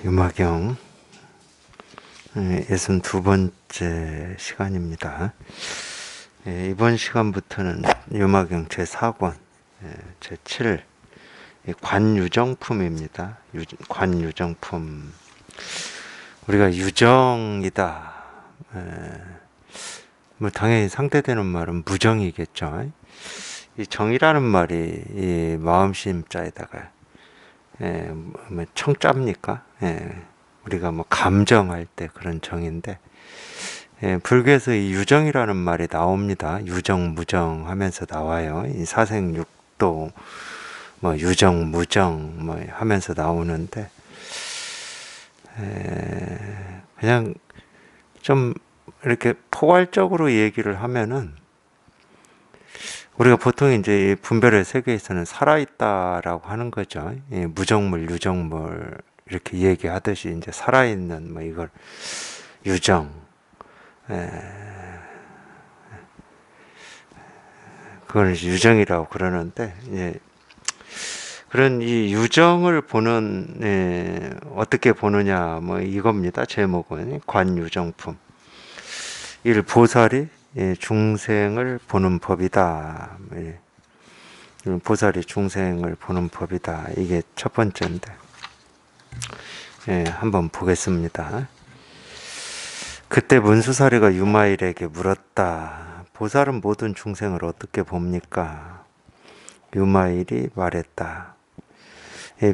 유마경 62번째 시간입니다. 이번 시간부터는 유마경 제4권 제7 관유정품입니다. 관유정품. 우리가 유정이다. 뭐 당연히 상대되는 말은 무정이겠죠. 이 정이라는 말이 이 마음심자에다가 뭐 청자입니까? 우리가 뭐 감정할 때 그런 정인데, 불교에서 이 유정이라는 말이 나옵니다. 유정, 무정 하면서 나와요. 이 사생육도, 뭐 유정, 무정 뭐 하면서 나오는데, 그냥 좀 이렇게 포괄적으로 얘기를 하면은, 우리가 보통 이제 분별의 세계에서는 살아있다라고 하는 거죠. 무정물, 유정물 이렇게 얘기하듯이 이제 살아있는 뭐 이걸 유정, 그걸 유정이라고 그러는데, 그런 이 유정을 보는, 어떻게 보느냐 뭐 이겁니다. 제목은 관유정품. 보살이 중생을 보는 법이다. 보살이 중생을 보는 법이다. 이게 첫 번째인데, 한번 보겠습니다. 그때 문수사리가 유마일에게 물었다. 보살은 모든 중생을 어떻게 봅니까? 유마일이 말했다.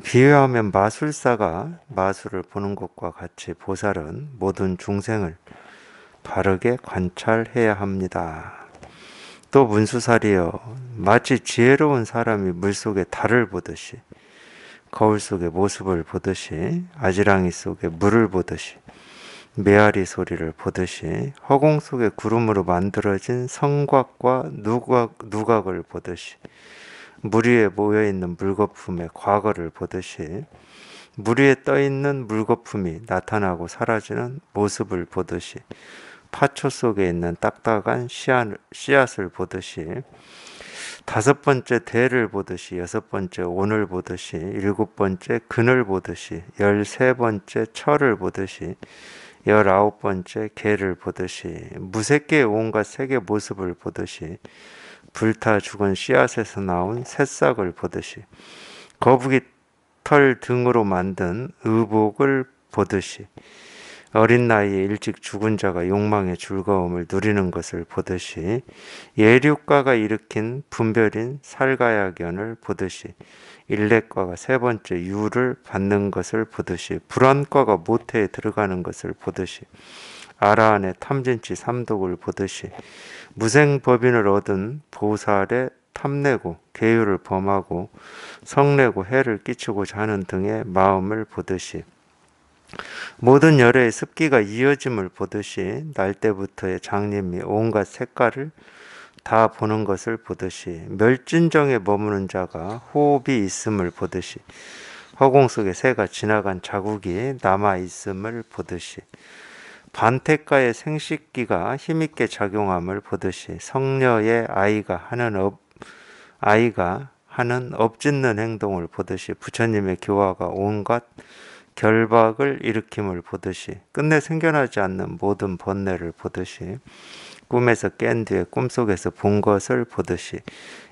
비유하면 마술사가 마술을 보는 것과 같이 보살은 모든 중생을 바르게 관찰해야 합니다. 또 문수살이여, 마치 지혜로운 사람이 물속에 달을 보듯이, 거울 속의 모습을 보듯이, 아지랑이 속에 물을 보듯이, 메아리 소리를 보듯이, 허공 속의 구름으로 만들어진 성곽과 누각을 보듯이, 물 위에 모여있는 물거품의 과거를 보듯이, 물 위에 떠있는 물거품이 나타나고 사라지는 모습을 보듯이, 파초 속에 있는 딱딱한 씨앗을 보듯이, 다섯 번째 대를 보듯이, 여섯 번째 온을 보듯이, 일곱 번째 근을 보듯이, 13번째 철을 보듯이, 19번째 개를 보듯이, 무색계의 온갖 색의 모습을 보듯이, 불타 죽은 씨앗에서 나온 새싹을 보듯이, 거북이 털 등으로 만든 의복을 보듯이, 어린 나이에 일찍 죽은 자가 욕망의 즐거움을 누리는 것을 보듯이, 예륙가가 일으킨 분별인 살가야견을 보듯이, 일렉과가 세 번째 유를 받는 것을 보듯이, 불안과가 모태에 들어가는 것을 보듯이, 아라한의 탐진치 삼독을 보듯이, 무생법인을 얻은 보살의 탐내고 계율을 범하고 성내고 해를 끼치고자 하는 등의 마음을 보듯이, 모든 열의 습기가 이어짐을 보듯이, 날 때부터의 장님이 온갖 색깔을 다 보는 것을 보듯이, 멸진정에 머무는 자가 호흡이 있음을 보듯이, 허공 속에 새가 지나간 자국이 남아 있음을 보듯이, 반택가의 생식기가 힘있게 작용함을 보듯이, 성녀의 아이가 하는 엎짓는 행동을 보듯이, 부처님의 교화가 온갖 결박을 일으킴을 보듯이, 끝내 생겨나지 않는 모든 번뇌를 보듯이, 꿈에서 깬 뒤에 꿈속에서 본 것을 보듯이,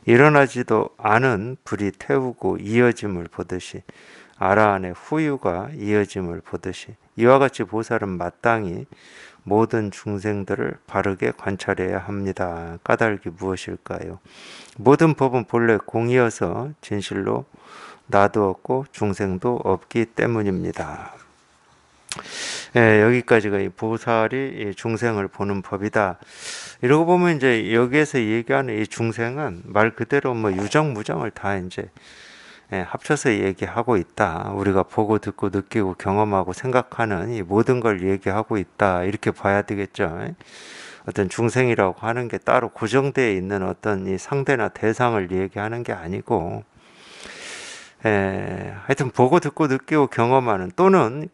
일어나지도 않은 불이 태우고 이어짐을 보듯이, 아라한의 후유가 이어짐을 보듯이, 이와 같이 보살은 마땅히 모든 중생들을 바르게 관찰해야 합니다. 까닭이 무엇일까요? 모든 법은 본래 공이어서 진실로 나도 없고 중생도 없기 때문입니다. 여기까지가 이 보살이 중생을 보는 법이다. 이러고 보면 이제 여기에서 얘기하는 이 중생은 말 그대로 뭐 유정 무정을 다 이제 합쳐서 얘기하고 있다. 우리가 보고 듣고 느끼고 경험하고 생각하는 이 모든 걸 얘기하고 있다. 이렇게 봐야 되겠죠. 어떤 중생이라고 하는 게 따로 고정되어 있는 어떤 이 상대나 대상을 얘기하는 게 아니고, 하여튼 보고 듣고 느끼고 경험하는, 또는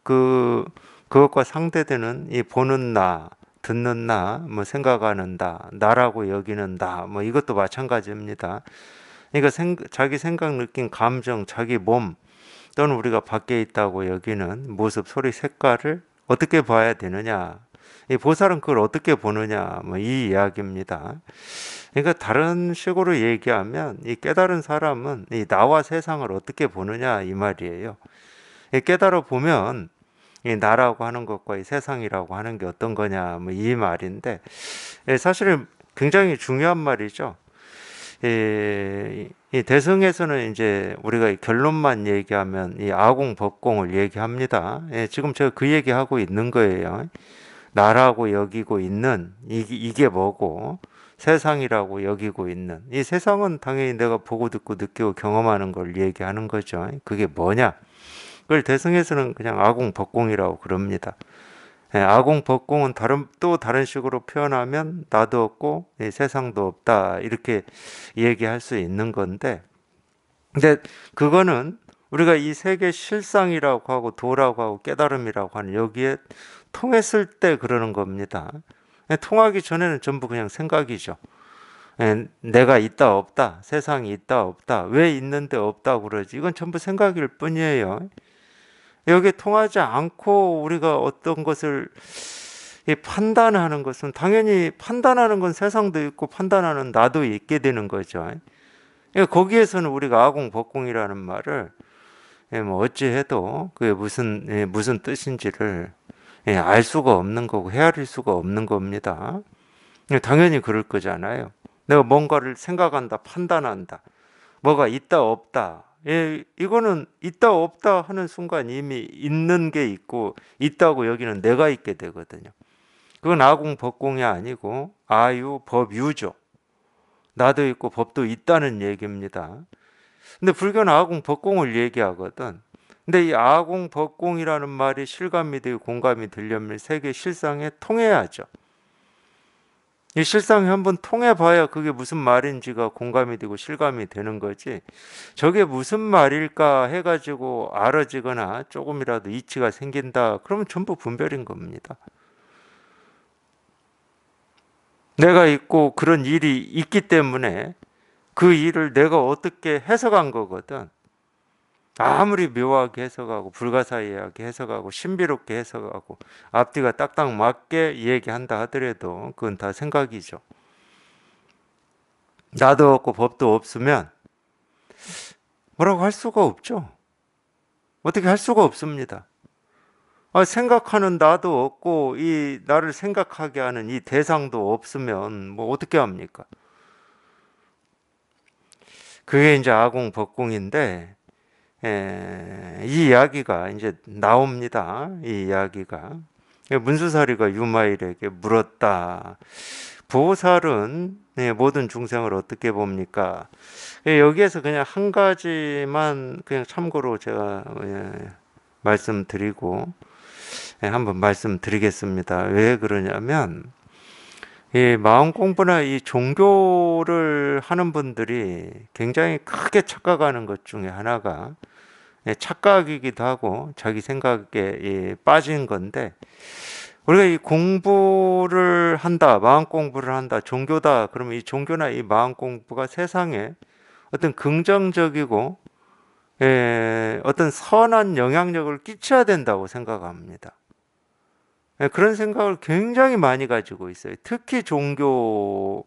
그것과 상대되는 이 보는 나, 듣는 나, 뭐 생각하는 나라고 여기는 나, 뭐 이것도 마찬가지입니다. 그러니까 자기 생각, 느낌, 감정, 자기 몸, 또는 우리가 밖에 있다고 여기는 모습, 소리, 색깔을 어떻게 봐야 되느냐? 이 보살은 그걸 어떻게 보느냐? 뭐 이 이야기입니다. 그러니까 다른 식으로 얘기하면 이 깨달은 사람은 이 나와 세상을 어떻게 보느냐 이 말이에요. 이 깨달아 보면 이 나라고 하는 것과 이 세상이라고 하는 게 어떤 거냐 뭐 이 말인데 사실은 굉장히 중요한 말이죠. 이 대승에서는 이제 우리가 결론만 얘기하면 이 아공 법공을 얘기합니다. 지금 제가 그 얘기하고 있는 거예요. 나라고 여기고 있는 이게 뭐고 세상이라고 여기고 있는 이 세상은 당연히 내가 보고 듣고 느끼고 경험하는 걸 얘기하는 거죠. 그게 뭐냐? 그걸 대승에서는 그냥 아공 법공이라고 그럽니다. 아공 법공은 또 다른 식으로 표현하면 나도 없고 세상도 없다 이렇게 얘기할 수 있는 건데 근데 그거는 우리가 이 세계 실상이라고 하고 도라고 하고 깨달음이라고 하는 여기에 통했을 때 그러는 겁니다. 통하기 전에는 전부 그냥 생각이죠. 내가 있다 없다 세상이 있다 없다 왜 있는데 없다 그러지 이건 전부 생각일 뿐이에요. 여기에 통하지 않고 우리가 어떤 것을 판단하는 것은 당연히 판단하는 건 세상도 있고 판단하는 나도 있게 되는 거죠. 거기에서는 우리가 아공법공이라는 말을 뭐 어찌해도 그게 무슨 뜻인지를 알 수가 없는 거고 헤아릴 수가 없는 겁니다. 당연히 그럴 거잖아요. 내가 뭔가를 생각한다, 판단한다. 뭐가 있다, 없다. 이거는 있다, 없다 하는 순간 이미 있는 게 있고 있다고 여기는 내가 있게 되거든요. 그건 아공, 법공이 아니고 아유, 법유죠. 나도 있고 법도 있다는 얘기입니다. 근데 불교는 아공, 법공을 얘기하거든. 근데 이 아공, 법공이라는 말이 실감이 되고 공감이 되려면 세계 실상에 통해야죠. 이 실상이 한번 통해봐야 그게 무슨 말인지가 공감이 되고 실감이 되는 거지. 저게 무슨 말일까 해가지고 알아지거나 조금이라도 이치가 생긴다. 그러면 전부 분별인 겁니다. 내가 있고 그런 일이 있기 때문에 그 일을 내가 어떻게 해석한 거거든. 아무리 묘하게 해석하고 불가사의하게 해석하고 신비롭게 해석하고 앞뒤가 딱딱 맞게 얘기한다 하더라도 그건 다 생각이죠. 나도 없고 법도 없으면 뭐라고 할 수가 없죠. 어떻게 할 수가 없습니다. 생각하는 나도 없고 이 나를 생각하게 하는 이 대상도 없으면 뭐 어떻게 합니까? 그게 이제 아공법공인데 이 이야기가 이제 나옵니다. 이 이야기가 문수사리가 유마일에게 물었다. 보살은 모든 중생을 어떻게 봅니까? 여기에서 그냥 한 가지만 그냥 참고로 제가 말씀드리고 한번 말씀드리겠습니다. 왜 그러냐면 이 마음 공부나 이 종교를 하는 분들이 굉장히 크게 착각하는 것 중에 하나가 착각이기도 하고 자기 생각에 빠진 건데 우리가 이 공부를 한다, 마음 공부를 한다, 종교다. 그러면 이 종교나 이 마음 공부가 세상에 어떤 긍정적이고 어떤 선한 영향력을 끼쳐야 된다고 생각합니다. 그런 생각을 굉장히 많이 가지고 있어요. 특히 종교를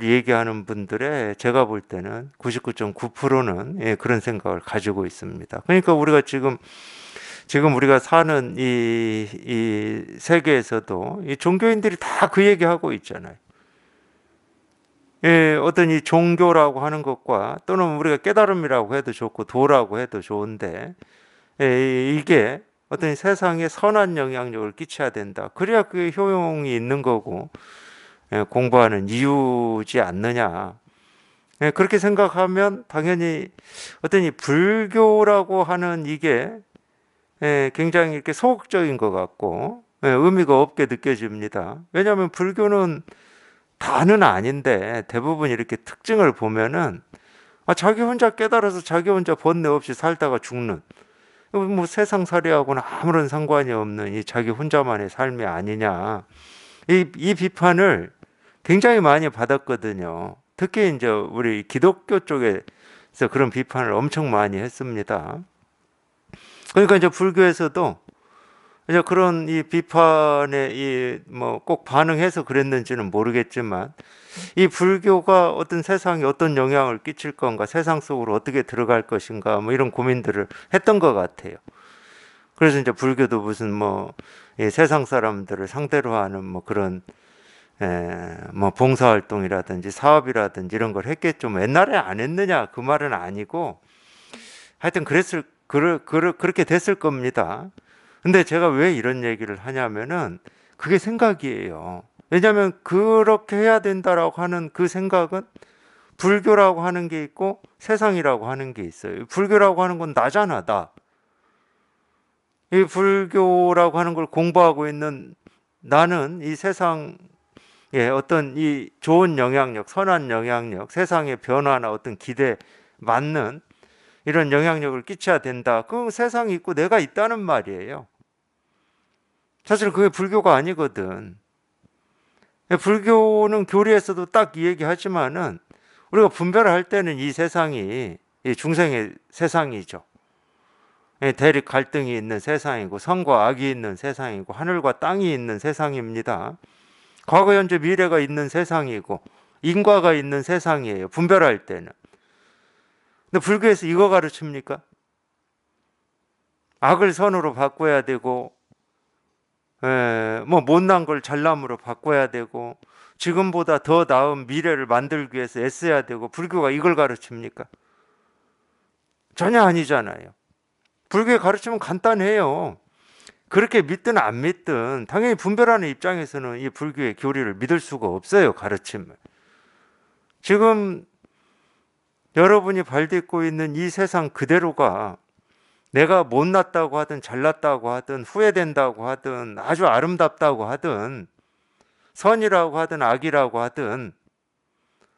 얘기하는 분들의 제가 볼 때는 99.9%는 그런 생각을 가지고 있습니다. 그러니까 우리가 지금 우리가 사는 이 세계에서도 이 종교인들이 다 그 얘기하고 있잖아요. 어떤 이 종교라고 하는 것과 또는 우리가 깨달음이라고 해도 좋고 도라고 해도 좋은데 이게 어떤 세상에 선한 영향력을 끼쳐야 된다. 그래야 그게 효용이 있는 거고 공부하는 이유지 않느냐. 그렇게 생각하면 당연히 어떤 이 불교라고 하는 이게 굉장히 이렇게 소극적인 것 같고 의미가 없게 느껴집니다. 왜냐하면 불교는 다는 아닌데 대부분 이렇게 특징을 보면은 자기 혼자 깨달아서 자기 혼자 번뇌 없이 살다가 죽는 뭐 세상살이하고는 아무런 상관이 없는 이 자기 혼자만의 삶이 아니냐 이 비판을 굉장히 많이 받았거든요. 특히 이제 우리 기독교 쪽에 그래서 그런 비판을 엄청 많이 했습니다. 그러니까 이제 불교에서도 이제 그런 이 비판에 이 뭐 꼭 반응해서 그랬는지는 모르겠지만 이 불교가 어떤 세상에 어떤 영향을 끼칠 건가, 세상 속으로 어떻게 들어갈 것인가, 뭐 이런 고민들을 했던 것 같아요. 그래서 이제 불교도 무슨 뭐 이 세상 사람들을 상대로 하는 뭐 그런 뭐 봉사활동이라든지 사업이라든지 이런 걸 했겠죠. 뭐 옛날에 안 했느냐 그 말은 아니고 하여튼 그렇게 됐을 겁니다. 근데 제가 왜 이런 얘기를 하냐면은 그게 생각이에요. 왜냐하면 그렇게 해야 된다라고 하는 그 생각은 불교라고 하는 게 있고 세상이라고 하는 게 있어요. 불교라고 하는 건 나잖아, 나. 이 불교라고 하는 걸 공부하고 있는 나는 이 세상에 어떤 이 좋은 영향력, 선한 영향력, 세상의 변화나 어떤 기대 맞는 이런 영향력을 끼쳐야 된다. 그 세상이 있고 내가 있다는 말이에요. 사실 그게 불교가 아니거든. 불교는 교리에서도 딱 이 얘기 하지만은 우리가 분별할 때는 이 세상이 이 중생의 세상이죠. 대립 갈등이 있는 세상이고 선과 악이 있는 세상이고 하늘과 땅이 있는 세상입니다. 과거 현재 미래가 있는 세상이고 인과가 있는 세상이에요. 분별할 때는. 근데 불교에서 이거 가르칩니까? 악을 선으로 바꿔야 되고 뭐 못난 걸 잘남으로 바꿔야 되고 지금보다 더 나은 미래를 만들기 위해서 애써야 되고 불교가 이걸 가르칩니까? 전혀 아니잖아요. 불교의 가르침은 간단해요. 그렇게 믿든 안 믿든 당연히 분별하는 입장에서는 이 불교의 교리를 믿을 수가 없어요. 가르침을. 지금 여러분이 발딛고 있는 이 세상 그대로가 내가 못났다고 하든 잘났다고 하든 후회된다고 하든 아주 아름답다고 하든 선이라고 하든 악이라고 하든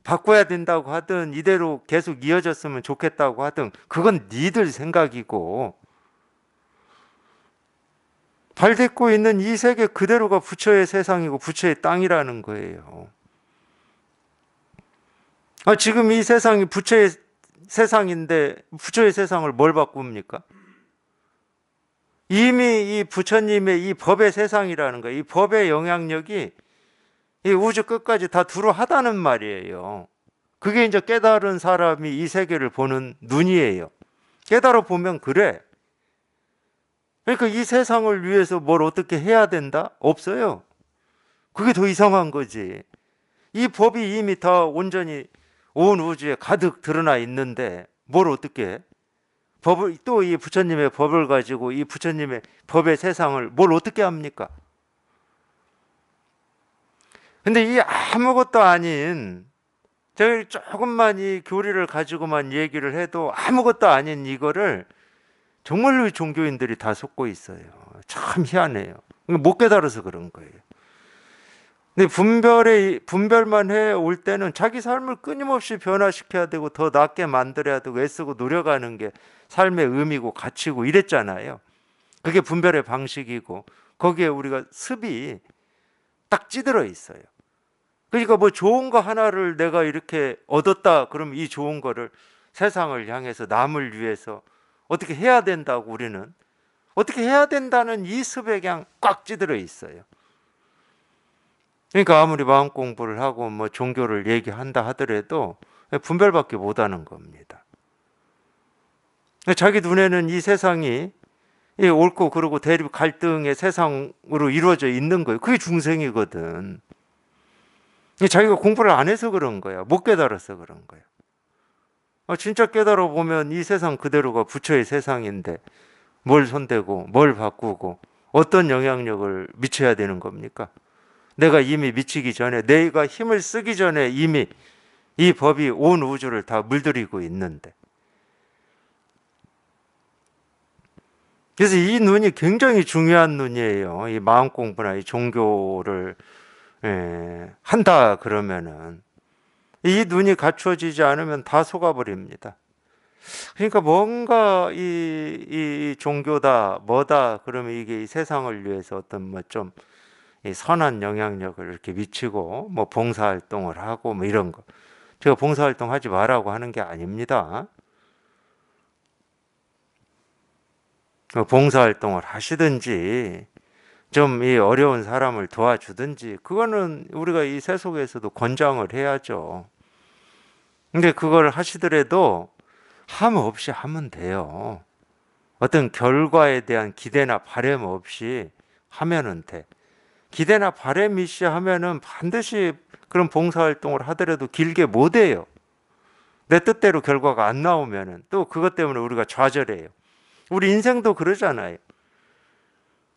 바꿔야 된다고 하든 이대로 계속 이어졌으면 좋겠다고 하든 그건 니들 생각이고 발딛고 있는 이 세계 그대로가 부처의 세상이고 부처의 땅이라는 거예요. 지금 이 세상이 부처의 세상인데 부처의 세상을 뭘 바꿉니까? 이미 이 부처님의 이 법의 세상이라는 거예요. 이 법의 영향력이 이 우주 끝까지 다 두루하다는 말이에요. 그게 이제 깨달은 사람이 이 세계를 보는 눈이에요. 깨달아 보면 그래. 그러니까 이 세상을 위해서 뭘 어떻게 해야 된다? 없어요. 그게 더 이상한 거지. 이 법이 이미 다 온전히 온 우주에 가득 드러나 있는데 뭘 어떻게 해? 법을 또 이 부처님의 법을 가지고 이 부처님의 법의 세상을 뭘 어떻게 합니까? 근데 이 아무것도 아닌 제가 조금만 이 교리를 가지고만 얘기를 해도 아무것도 아닌 이거를 정말로 종교인들이 다 속고 있어요. 참 희한해요. 못 깨달아서 그런 거예요. 근데 분별만 해 올 때는 자기 삶을 끊임없이 변화시켜야 되고 더 낫게 만들어야 되고 애쓰고 노력하는 게 삶의 의미고 가치고 이랬잖아요. 그게 분별의 방식이고 거기에 우리가 습이 딱 찌들어 있어요. 그러니까 뭐 좋은 거 하나를 내가 이렇게 얻었다 그러면 이 좋은 거를 세상을 향해서 남을 위해서 어떻게 해야 된다고 우리는 어떻게 해야 된다는 이 습에 그냥 꽉 찌들어 있어요. 그러니까 아무리 마음 공부를 하고 뭐 종교를 얘기한다 하더라도 분별밖에 못하는 겁니다. 자기 눈에는 이 세상이 옳고 그르고 대립 갈등의 세상으로 이루어져 있는 거예요. 그게 중생이거든. 자기가 공부를 안 해서 그런 거야. 못 깨달아서 그런 거야. 진짜 깨달아 보면 이 세상 그대로가 부처의 세상인데 뭘 손대고 뭘 바꾸고 어떤 영향력을 미쳐야 되는 겁니까? 내가 이미 미치기 전에 내가 힘을 쓰기 전에 이미 이 법이 온 우주를 다 물들이고 있는데 그래서 이 눈이 굉장히 중요한 눈이에요. 이 마음 공부나 이 종교를 한다 그러면은 이 눈이 갖추어지지 않으면 다 속아버립니다. 그러니까 뭔가 이 종교다 뭐다 그러면 이게 이 세상을 위해서 어떤 뭐 좀 선한 영향력을 이렇게 미치고 뭐 봉사활동을 하고 뭐 이런 거 제가 봉사활동 하지 말라고 하는 게 아닙니다. 봉사활동을 하시든지 좀 이 어려운 사람을 도와주든지 그거는 우리가 이 세속에서도 권장을 해야죠. 근데 그걸 하시더라도 함 없이 하면 돼요. 어떤 결과에 대한 기대나 바람 없이 하면은 돼. 기대나 바람 있이 하면은 반드시 그런 봉사활동을 하더라도 길게 못 해요. 내 뜻대로 결과가 안 나오면은 또 그것 때문에 우리가 좌절해요. 우리 인생도 그러잖아요.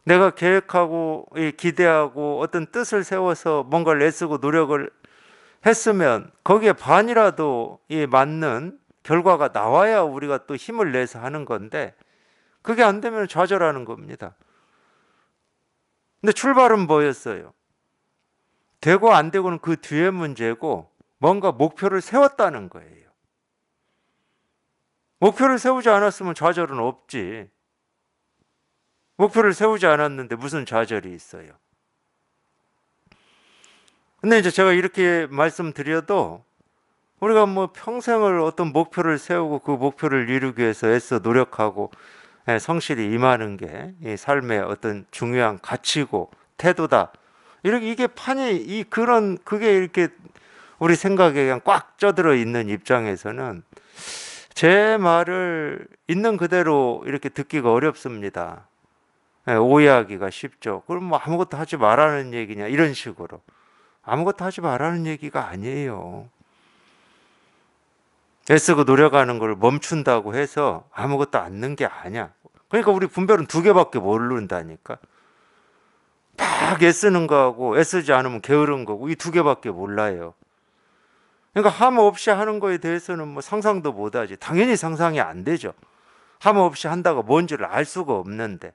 내가 계획하고 기대하고 어떤 뜻을 세워서 뭔가를 애쓰고 노력을 했으면 거기에 반이라도 맞는 결과가 나와야 우리가 또 힘을 내서 하는 건데 그게 안 되면 좌절하는 겁니다. 근데 출발은 뭐였어요? 되고 안 되고는 그 뒤에 문제고 뭔가 목표를 세웠다는 거예요. 목표를 세우지 않았으면 좌절은 없지. 목표를 세우지 않았는데 무슨 좌절이 있어요? 근데 이제 제가 이렇게 말씀드려도 우리가 뭐 평생을 어떤 목표를 세우고 그 목표를 이루기 위해서 애써 노력하고 성실히 임하는 게 이 삶의 어떤 중요한 가치고 태도다. 이렇게 이게 판이 그런 그게 이렇게 우리 생각에 그냥 꽉 쪄들어 있는 입장에서는 제 말을 있는 그대로 이렇게 듣기가 어렵습니다. 오해하기가 쉽죠. 그럼 뭐 아무것도 하지 말라는 얘기냐 이런 식으로. 아무것도 하지 말라는 얘기가 아니에요. 애쓰고 노력하는 걸 멈춘다고 해서 아무것도 않는 게 아니야. 그러니까 우리 분별은 두 개밖에 모른다니까. 막 애쓰는 거하고 애쓰지 않으면 게으른 거고 이 두 개밖에 몰라요. 그러니까 함 없이 하는 거에 대해서는 뭐 상상도 못 하지. 당연히 상상이 안 되죠. 함 없이 한다고 뭔지를 알 수가 없는데.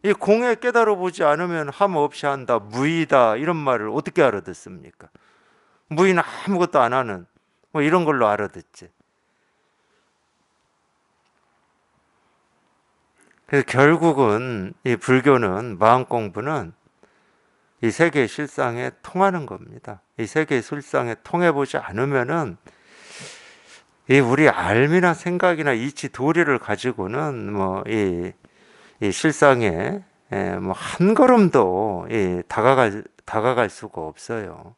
이 공에 깨달아 보지 않으면 함 없이 한다, 무의다 이런 말을 어떻게 알아듣습니까? 무의는 아무것도 안 하는 뭐 이런 걸로 알아듣지. 그래서 결국은 이 불교는 마음 공부는 이 세계 실상에 통하는 겁니다. 이 세계 실상에 통해 보지 않으면은 이 우리 알미나 생각이나 이치 도리를 가지고는 뭐 이 실상에 뭐 한 걸음도 다가갈 수가 없어요.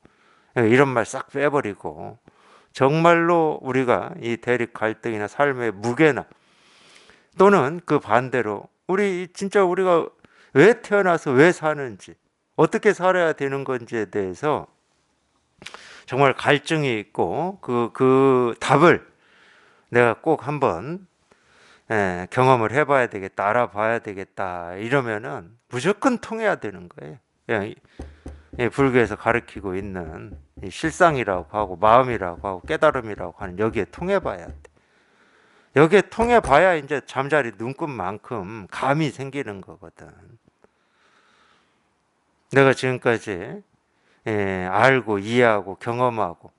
이런 말 싹 빼버리고 정말로 우리가 이 대립 갈등이나 삶의 무게나 또는 그 반대로 우리 진짜 우리가 왜 태어나서 왜 사는지 어떻게 살아야 되는 건지에 대해서 정말 갈증이 있고 그 답을 내가 꼭 한번 경험을 해봐야 되겠다, 알아봐야 되겠다 이러면은 무조건 통해야 되는 거예요. 불교에서 가르치고 있는 이 실상이라고 하고 마음이라고 하고 깨달음이라고 하는 여기에 통해봐야 돼. 여기에 통해봐야 이제 잠자리 눈금만큼 감이 생기는 거거든. 내가 지금까지 알고 이해하고 경험하고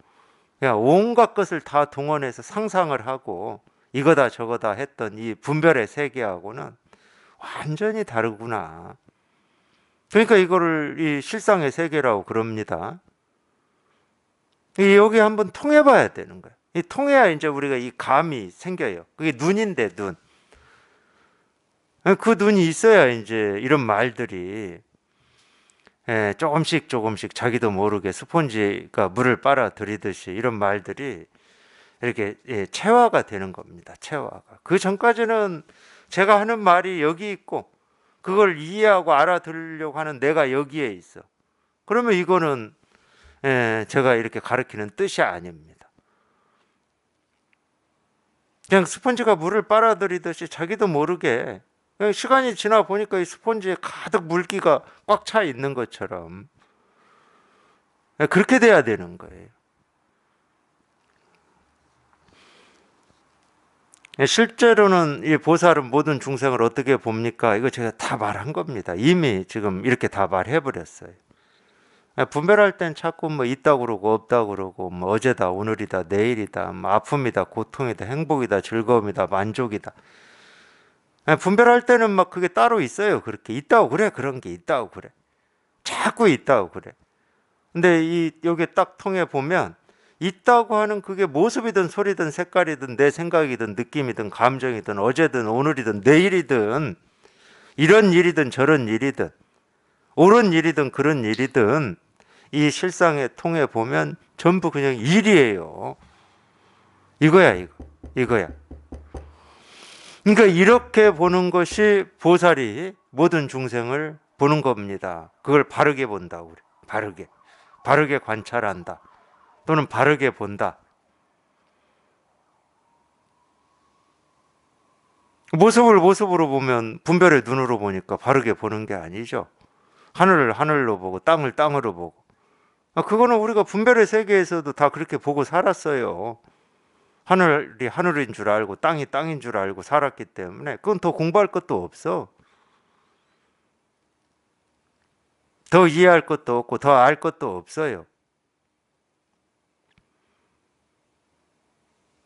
그냥 온갖 것을 다 동원해서 상상을 하고 이거다 저거다 했던 이 분별의 세계하고는 완전히 다르구나. 그러니까 이거를 이 실상의 세계라고 그럽니다. 여기 한번 통해봐야 되는 거야. 이 통해야 이제 우리가 이 감이 생겨요. 그게 눈인데 눈. 그 눈이 있어야 이제 이런 말들이 조금씩 자기도 모르게 스폰지가 물을 빨아들이듯이 이런 말들이 이렇게 체화가 되는 겁니다. 체화가. 그 전까지는 제가 하는 말이 여기 있고 그걸 이해하고 알아들으려고 하는 내가 여기에 있어. 그러면 이거는 제가 이렇게 가르치는 뜻이 아닙니다. 그냥 스펀지가 물을 빨아들이듯이 자기도 모르게 시간이 지나 보니까 이 스펀지에 가득 물기가 꽉 차 있는 것처럼 그렇게 돼야 되는 거예요. 실제로는 이 보살은 모든 중생을 어떻게 봅니까? 이거 제가 다 말한 겁니다. 이미 지금 이렇게 다 말해버렸어요. 분별할 땐 자꾸 뭐 있다 그러고 없다 그러고 뭐 어제다 오늘이다 내일이다 뭐 아픔이다 고통이다 행복이다 즐거움이다 만족이다. 분별할 때는 막 그게 따로 있어요. 그렇게 있다고 그래 그런 게 있다고 그래 자꾸 있다고 그래. 근데 여기 딱 통해 보면 있다고 하는 그게 모습이든 소리든 색깔이든 내 생각이든 느낌이든 감정이든 어제든 오늘이든 내일이든 이런 일이든 저런 일이든 옳은 일이든 그런 일이든 이 실상에 통해 보면 전부 그냥 일이에요. 이거야, 이거야. 그러니까 이렇게 보는 것이 보살이 모든 중생을 보는 겁니다. 그걸 바르게 본다고 그래. 바르게 관찰한다. 또는 바르게 본다. 모습을 모습으로 보면 분별의 눈으로 보니까 바르게 보는 게 아니죠. 하늘을 하늘로 보고 땅을 땅으로 보고. 그거는 우리가 분별의 세계에서도 다 그렇게 보고 살았어요. 하늘이 하늘인 줄 알고 땅이 땅인 줄 알고 살았기 때문에 그건 더 공부할 것도 없어. 더 이해할 것도 없고 더 알 것도 없어요.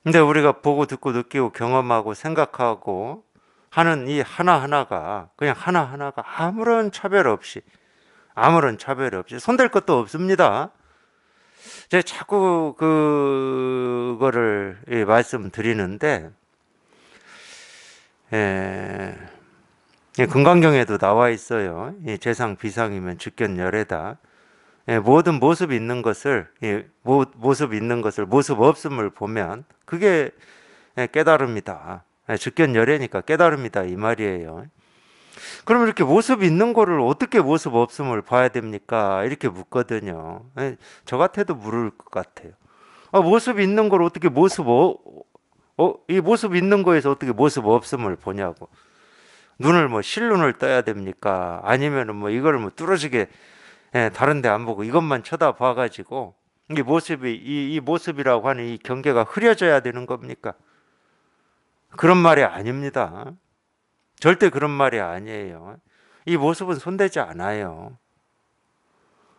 근데 우리가 보고 듣고 느끼고 경험하고 생각하고 하는 이 하나하나가 그냥 하나하나가 아무런 차별 없이 손댈 것도 없습니다. 제가 자꾸 그거를 말씀드리는데 에, 금강경에도 나와 있어요. 재상 비상이면 즉견열애다. 모든 모습 있는 것을 모습 있는 것을 모습 없음을 보면 그게 깨달음이다. 즉견열애니까 깨달음이다 이 말이에요. 그럼 이렇게 모습 있는 거를 어떻게 모습 없음을 봐야 됩니까? 이렇게 묻거든요. 저 같아도 물을 것 같아요. 모습 있는 걸 어떻게 이 모습 있는 거에서 어떻게 모습 없음을 보냐고. 눈을 뭐 실눈을 떠야 됩니까? 아니면은 뭐 이거를 뭐 뚫어지게 다른 데 안 보고 이것만 쳐다봐 가지고 이 모습이 이 모습이라고 하는 이 경계가 흐려져야 되는 겁니까? 그런 말이 아닙니다. 절대 그런 말이 아니에요. 이 모습은 손대지 않아요.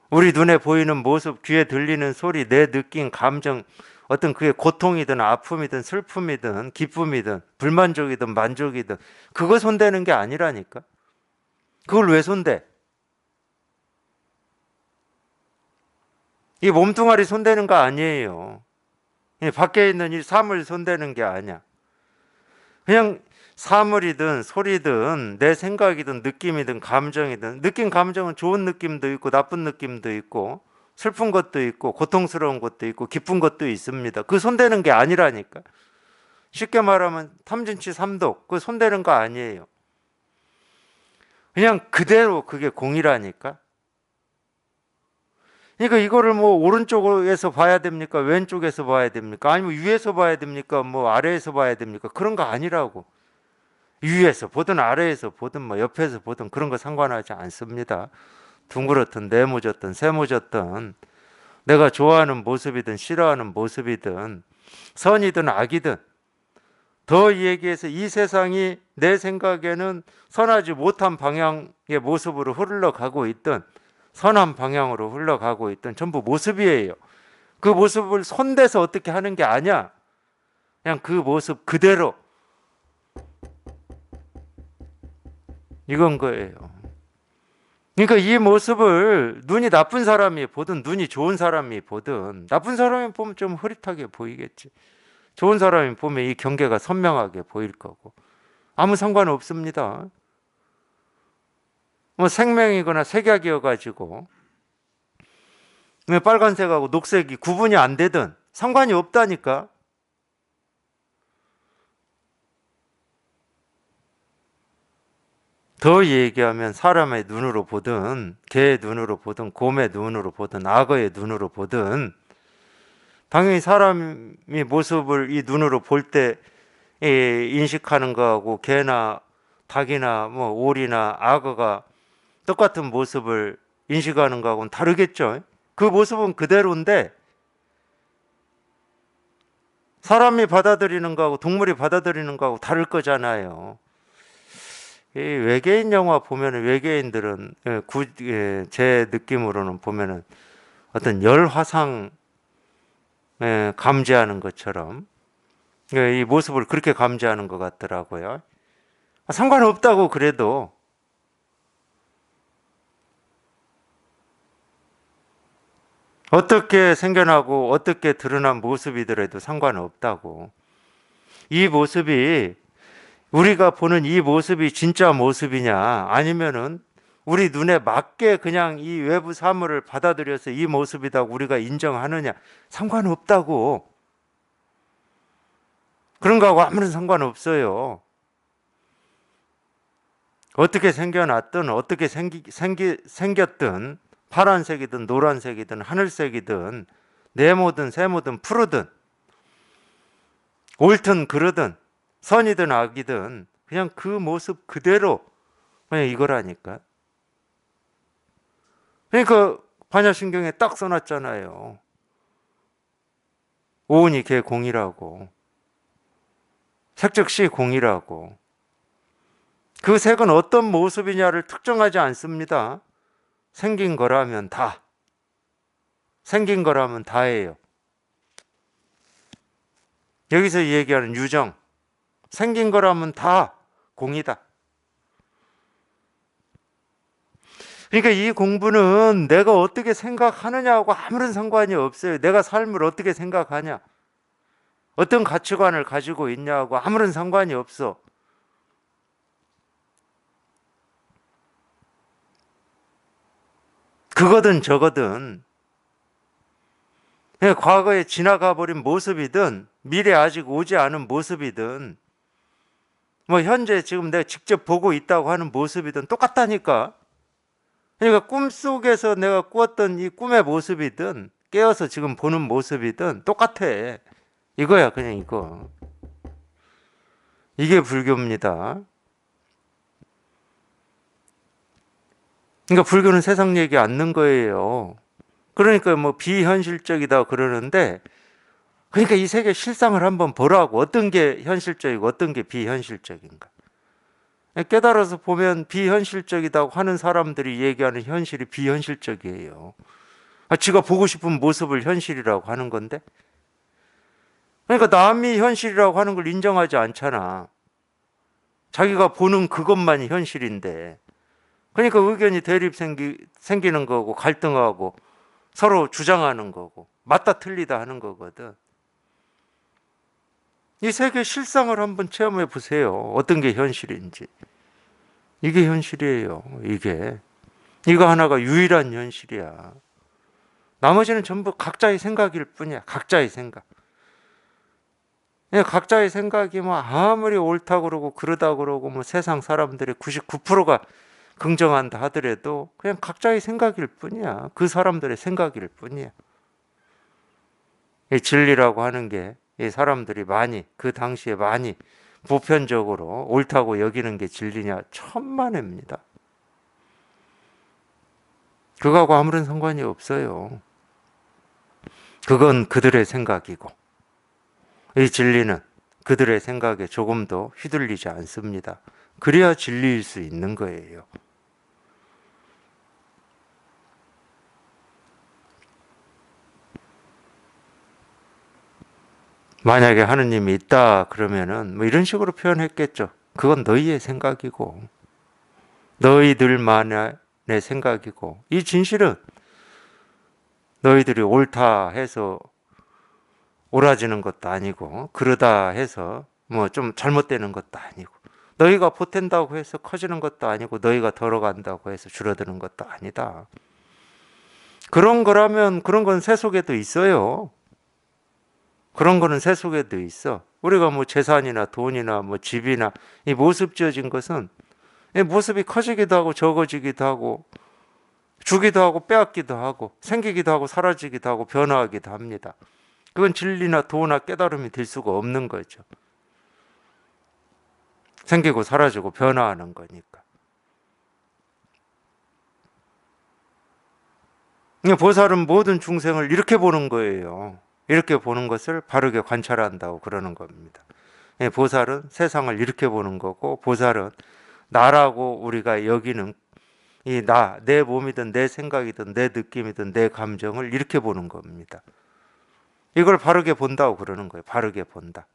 우리 눈에 보이는 모습, 귀에 들리는 소리, 내 느낀 감정, 어떤 그게 고통이든 아픔이든 슬픔이든 기쁨이든 불만족이든 만족이든 그거 손대는 게 아니라니까. 그걸 왜 손대? 이 몸뚱아리 손대는 거 아니에요. 밖에 있는 이 사물 손대는 게 아니야. 그냥 사물이든 소리든 내 생각이든 느낌이든 감정이든 느낀 감정은 좋은 느낌도 있고 나쁜 느낌도 있고 슬픈 것도 있고 고통스러운 것도 있고 기쁜 것도 있습니다. 그 손대는 게 아니라니까. 쉽게 말하면 탐진치 삼독 그 손대는 거 아니에요. 그냥 그대로 그게 공이라니까. 그러니까 이거를 뭐 오른쪽에서 봐야 됩니까? 왼쪽에서 봐야 됩니까? 아니면 위에서 봐야 됩니까? 뭐 아래에서 봐야 됩니까? 그런 거 아니라고. 위에서 보든 아래에서 보든 뭐 옆에서 보든 그런 거 상관하지 않습니다. 둥그렇든 네모졌든 세모졌든 내가 좋아하는 모습이든 싫어하는 모습이든 선이든 악이든 더 얘기해서 이 세상이 내 생각에는 선하지 못한 방향의 모습으로 흘러가고 있든 선한 방향으로 흘러가고 있든 전부 모습이에요. 그 모습을 손대서 어떻게 하는 게 아니야. 그냥 그 모습 그대로 이건 거예요. 그러니까 이 모습을 눈이 나쁜 사람이 보든 눈이 좋은 사람이 보든 나쁜 사람이 보면 좀 흐릿하게 보이겠지. 좋은 사람이 보면 이 경계가 선명하게 보일 거고 아무 상관없습니다. 뭐 생명이거나 색약이어 가지고 빨간색하고 녹색이 구분이 안 되든 상관이 없다니까. 더 얘기하면 사람의 눈으로 보든 개의 눈으로 보든 곰의 눈으로 보든 악어의 눈으로 보든 당연히 사람이 모습을 이 눈으로 볼 때 인식하는 거하고 개나 닭이나 뭐 오리나 악어가 똑같은 모습을 인식하는 거하고는 다르겠죠. 그 모습은 그대로인데 사람이 받아들이는 거하고 동물이 받아들이는 거하고 다를 거잖아요. 이 외계인 영화 보면은 외계인들은 제 느낌으로는 보면은 어떤 열 화상 감지하는 것처럼 이 모습을 그렇게 감지하는 것 같더라고요. 상관없다고 그래도. 어떻게 생겨나고 어떻게 드러난 모습이더라도 상관없다고. 이 모습이 우리가 보는 이 모습이 진짜 모습이냐 아니면은 우리 눈에 맞게 그냥 이 외부 사물을 받아들여서 이 모습이다 우리가 인정하느냐 상관없다고. 그런 거하고 아무런 상관없어요. 어떻게 생겨났든 어떻게 생겼든 파란색이든 노란색이든 하늘색이든 네모든 세모든 푸르든 옳든 그르든 선이든 악이든 그냥 그 모습 그대로 그냥 이거라니까. 그러니까 반야신경에 딱 써놨잖아요. 오은이 개 공이라고. 색즉시 공이라고. 그 색은 어떤 모습이냐를 특정하지 않습니다. 생긴 거라면 다. 생긴 거라면 다예요. 여기서 얘기하는 유정. 생긴 거라면 다 공이다. 그러니까 이 공부는 내가 어떻게 생각하느냐하고 아무런 상관이 없어요. 내가 삶을 어떻게 생각하냐. 어떤 가치관을 가지고 있냐하고 아무런 상관이 없어. 그거든 저거든. 과거에 지나가 버린 모습이든 미래 아직 오지 않은 모습이든 뭐 현재 지금 내가 직접 보고 있다고 하는 모습이든 똑같다니까. 그러니까 꿈속에서 내가 꾸었던 이 꿈의 모습이든 깨어서 지금 보는 모습이든 똑같아. 이거야 그냥 이거. 이게 불교입니다. 그러니까 불교는 세상 얘기 않는 거예요. 그러니까 뭐 비현실적이다 그러는데 그러니까 이 세계 실상을 한번 보라고. 어떤 게 현실적이고 어떤 게 비현실적인가. 깨달아서 보면 비현실적이다고 하는 사람들이 얘기하는 현실이 비현실적이에요. 지가 보고 싶은 모습을 현실이라고 하는 건데. 그러니까 남이 현실이라고 하는 걸 인정하지 않잖아. 자기가 보는 그것만이 현실인데. 그러니까 의견이 생기는 거고 갈등하고 서로 주장하는 거고 맞다 틀리다 하는 거거든. 이 세계 실상을 한번 체험해 보세요. 어떤 게 현실인지. 이게 현실이에요. 이거 하나가 유일한 현실이야. 나머지는 전부 각자의 생각일 뿐이야. 각자의 생각. 각자의 생각이 뭐 아무리 옳다 그러고 그러다 그러고 뭐 세상 사람들의 99%가 긍정한다 하더라도 그냥 각자의 생각일 뿐이야. 그 사람들의 생각일 뿐이야. 이 진리라고 하는 게 이 사람들이 많이 그 당시에 많이 보편적으로 옳다고 여기는 게 진리냐 천만에입니다. 그거하고 아무런 상관이 없어요. 그건 그들의 생각이고 이 진리는 그들의 생각에 조금도 휘둘리지 않습니다. 그래야 진리일 수 있는 거예요. 만약에 하느님이 있다 그러면은 뭐 이런 식으로 표현했겠죠. 그건 너희의 생각이고 너희들만의 생각이고 이 진실은 너희들이 옳다 해서 옳아지는 것도 아니고 그러다 해서 뭐 좀 잘못되는 것도 아니고 너희가 보탠다고 해서 커지는 것도 아니고 너희가 덜어간다고 해서 줄어드는 것도 아니다. 그런 거라면 그런 건 세속에도 있어요. 그런 거는 세속에도 있어. 우리가 뭐 재산이나 돈이나 뭐 집이나 이 모습 지어진 것은 이 모습이 커지기도 하고 적어지기도 하고 주기도 하고 빼앗기도 하고 생기기도 하고 사라지기도 하고 변화하기도 합니다. 그건 진리나 도나 깨달음이 될 수가 없는 거죠. 생기고 사라지고 변화하는 거니까. 보살은 모든 중생을 이렇게 보는 거예요. 이렇게 보는 것을 바르게 관찰한다고 그러는 겁니다. 보살은 세상을 이렇게 보는 거고 보살은 나라고 우리가 여기는 이 나, 내 몸이든 내 생각이든 내 느낌이든 내 감정을 이렇게 보는 겁니다. 이걸 바르게 본다고 그러는 거예요. 바르게 본다.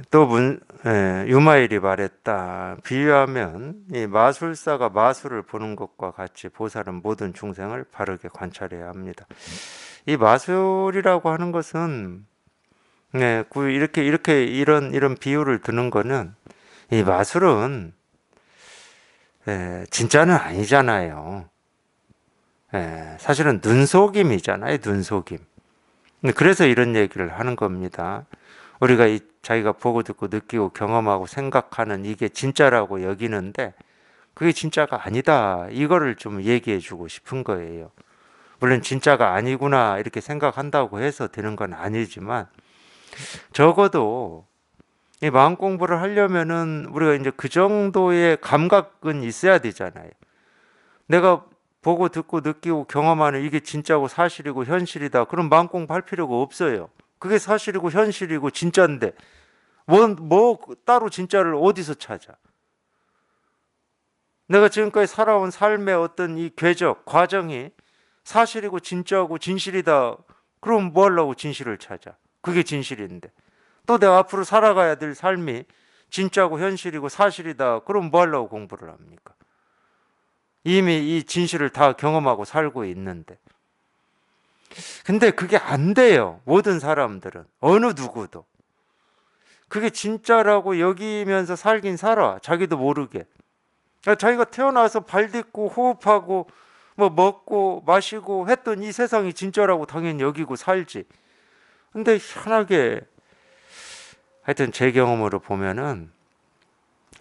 또 유마일이 말했다. 비유하면 이 마술사가 마술을 보는 것과 같이 보살은 모든 중생을 바르게 관찰해야 합니다. 이 마술이라고 하는 것은 이렇게 이런 비유를 드는 거는 이 마술은 진짜는 아니잖아요. 사실은 눈속임이잖아요. 눈속임. 그래서 이런 얘기를 하는 겁니다. 우리가 자기가 보고 듣고 느끼고 경험하고 생각하는 이게 진짜라고 여기는데 그게 진짜가 아니다. 이거를 좀 얘기해 주고 싶은 거예요. 물론 진짜가 아니구나 이렇게 생각한다고 해서 되는 건 아니지만 적어도 이 마음 공부를 하려면은 우리가 이제 그 정도의 감각은 있어야 되잖아요. 내가 보고 듣고 느끼고 경험하는 이게 진짜고 사실이고 현실이다. 그럼 마음 공부할 필요가 없어요. 그게 사실이고 현실이고 진짜인데 뭐 따로 진짜를 어디서 찾아? 내가 지금까지 살아온 삶의 어떤 이 궤적, 과정이 사실이고 진짜고 진실이다. 그럼 뭐 하려고 진실을 찾아? 그게 진실인데. 또 내가 앞으로 살아가야 될 삶이 진짜고 현실이고 사실이다. 그럼 뭐 하려고 공부를 합니까? 이미 이 진실을 다 경험하고 살고 있는데. 근데 그게 안 돼요. 모든 사람들은. 어느 누구도. 그게 진짜라고 여기면서 살긴 살아. 자기도 모르게. 자기가 태어나서 발 딛고 호흡하고 뭐 먹고 마시고 했던 이 세상이 진짜라고 당연히 여기고 살지. 근데 희한하게 하여튼 제 경험으로 보면은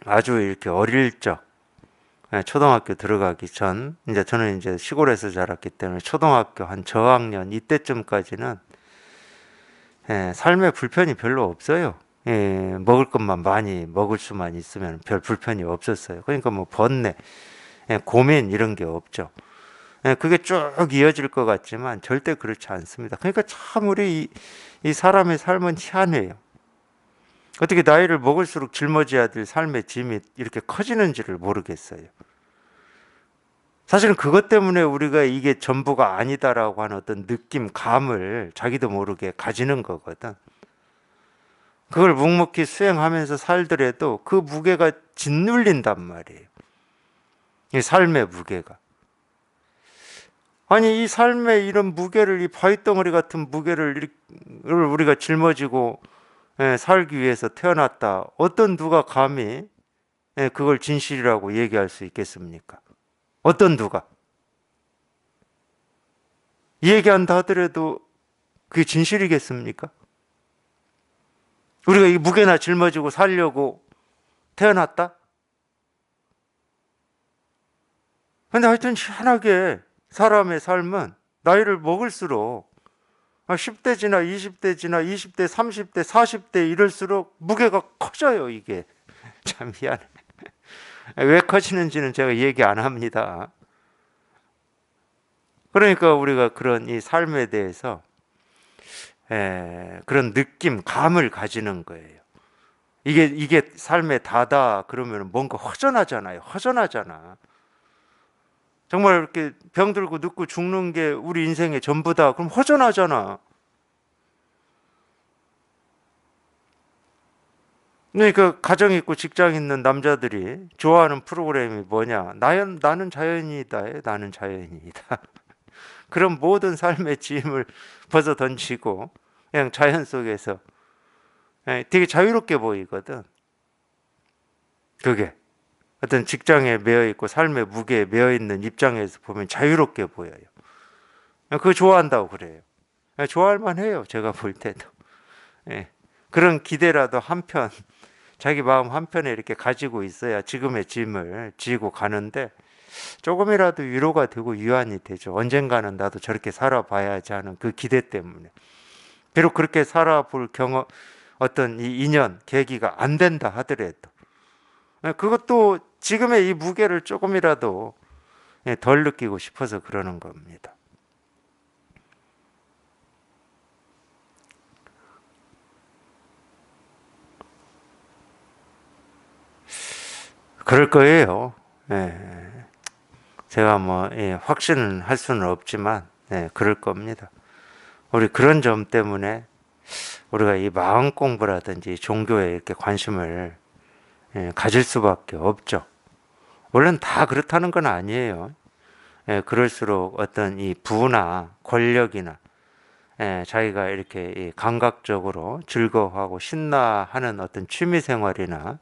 아주 이렇게 어릴 적 초등학교 들어가기 전 이제 저는 이제 시골에서 자랐기 때문에 초등학교 한 저학년 이때쯤까지는 삶의 불편이 별로 없어요. 먹을 것만 많이 먹을 수만 있으면 별 불편이 없었어요. 그러니까 뭐 번뇌, 고민 이런 게 없죠. 그게 쭉 이어질 것 같지만 절대 그렇지 않습니다. 그러니까 참 우리 이 사람의 삶은 희한해요. 어떻게 나이를 먹을수록 짊어져야 될 삶의 짐이 이렇게 커지는지를 모르겠어요. 사실은 그것 때문에 우리가 이게 전부가 아니다라고 하는 어떤 느낌, 감을 자기도 모르게 가지는 거거든. 그걸 묵묵히 수행하면서 살더라도 그 무게가 짓눌린단 말이에요. 이 삶의 무게가. 아니 이 삶의 이런 무게를 이 바위덩어리 같은 무게를 우리가 짊어지고 살기 위해서 태어났다. 어떤 누가 감히 그걸 진실이라고 얘기할 수 있겠습니까? 어떤 누가 얘기한다 하더라도 그게 진실이겠습니까? 우리가 이 무게나 짊어지고 살려고 태어났다? 근데 하여튼 희한하게 사람의 삶은 나이를 먹을수록 10대 지나 20대 지나 20대 30대 40대 이럴수록 무게가 커져요. 이게 참 희한해. 왜 커지는지는 제가 얘기 안 합니다. 그러니까 우리가 그런 이 삶에 대해서 그런 느낌, 감을 가지는 거예요. 이게 삶의 다다 그러면 뭔가 허전하잖아요. 허전하잖아. 정말 이렇게 병들고 늙고 죽는 게 우리 인생의 전부다. 그럼 허전하잖아. 그러니까 가정 있고 직장 있는 남자들이 좋아하는 프로그램이 뭐냐? 나는 자연이다. 나는 자연이다. 그런 모든 삶의 짐을 벗어 던지고 그냥 자연 속에서 되게 자유롭게 보이거든. 그게 어떤 직장에 매여 있고 삶의 무게에 매여 있는 입장에서 보면 자유롭게 보여요. 그거 좋아한다고 그래요. 좋아할 만해요. 제가 볼 때도. 그런 기대라도 한편 자기 마음 한편에 이렇게 가지고 있어야 지금의 짐을 지고 가는데 조금이라도 위로가 되고 위안이 되죠. 언젠가는 나도 저렇게 살아봐야지 하는 그 기대 때문에. 비록 그렇게 살아볼 경험, 어떤 이 인연, 계기가 안 된다 하더라도 그것도 지금의 이 무게를 조금이라도 덜 느끼고 싶어서 그러는 겁니다. 그럴 거예요. 제가 뭐 확신을 할 수는 없지만 그럴 겁니다. 우리 그런 점 때문에 우리가 이 마음 공부라든지 종교에 이렇게 관심을 가질 수밖에 없죠. 물론 다 그렇다는 건 아니에요. 그럴수록 어떤 이 부나 권력이나 자기가 이렇게 이 감각적으로 즐거워하고 신나하는 어떤 취미 생활이나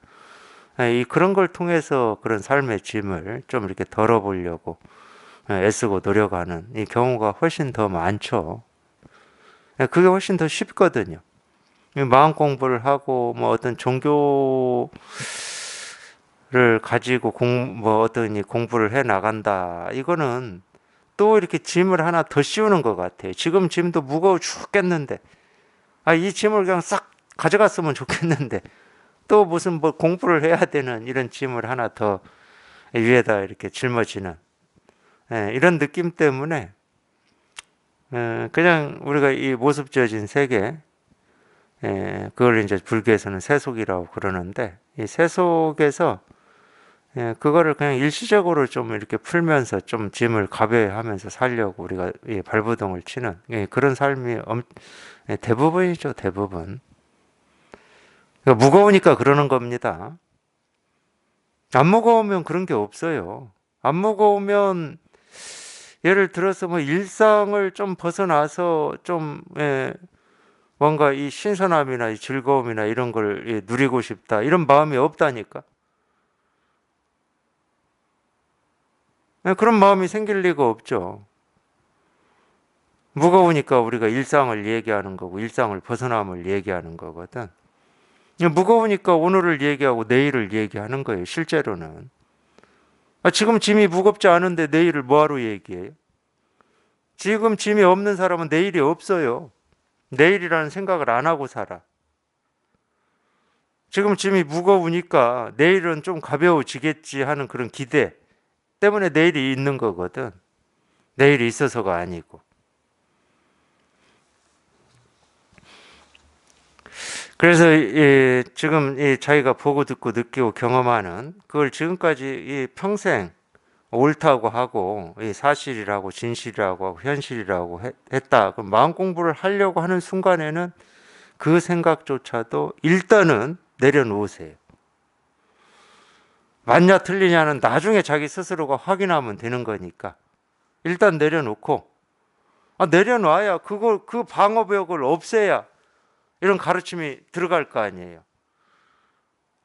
이 그런 걸 통해서 그런 삶의 짐을 좀 이렇게 덜어보려고 애쓰고 노력하는 이 경우가 훨씬 더 많죠. 그게 훨씬 더 쉽거든요. 이 마음 공부를 하고 뭐 어떤 종교를 가지고 뭐 어떤 이 공부를 해 나간다. 이거는 또 이렇게 짐을 하나 더 씌우는 것 같아요. 지금 짐도 무거워 죽겠는데, 이 짐을 그냥 싹 가져갔으면 좋겠는데, 또 무슨 뭐 공부를 해야 되는 이런 짐을 하나 더 위에다 이렇게 짊어지는 이런 느낌 때문에 그냥 우리가 이 모습지어진 세계, 그걸 이제 불교에서는 세속이라고 그러는데, 이 세속에서 그거를 그냥 일시적으로 좀 이렇게 풀면서 좀 짐을 가벼워하면서 살려고 우리가 이 발버둥을 치는 그런 삶이 대부분이죠, 대부분. 그러니까 무거우니까 그러는 겁니다. 안 무거우면 그런 게 없어요. 안 무거우면 예를 들어서 뭐 일상을 좀 벗어나서 좀 뭔가 이 신선함이나 이 즐거움이나 이런 걸 누리고 싶다 이런 마음이 없다니까. 그런 마음이 생길 리가 없죠. 무거우니까 우리가 일상을 얘기하는 거고 일상을 벗어남을 얘기하는 거거든. 무거우니까 오늘을 얘기하고 내일을 얘기하는 거예요. 실제로는. 지금 짐이 무겁지 않은데 내일을 뭐하러 얘기해요? 지금 짐이 없는 사람은 내일이 없어요. 내일이라는 생각을 안 하고 살아. 지금 짐이 무거우니까 내일은 좀 가벼워지겠지 하는 그런 기대 때문에 내일이 있는 거거든. 내일이 있어서가 아니고. 그래서 지금 자기가 보고 듣고 느끼고 경험하는 그걸 지금까지 평생 옳다고 하고 사실이라고 진실이라고 하고 현실이라고 했다. 그럼 마음 공부를 하려고 하는 순간에는 그 생각조차도 일단은 내려놓으세요. 맞냐 틀리냐는 나중에 자기 스스로가 확인하면 되는 거니까 일단 내려놓고 내려놔야 그 방어벽을 없애야 이런 가르침이 들어갈 거 아니에요.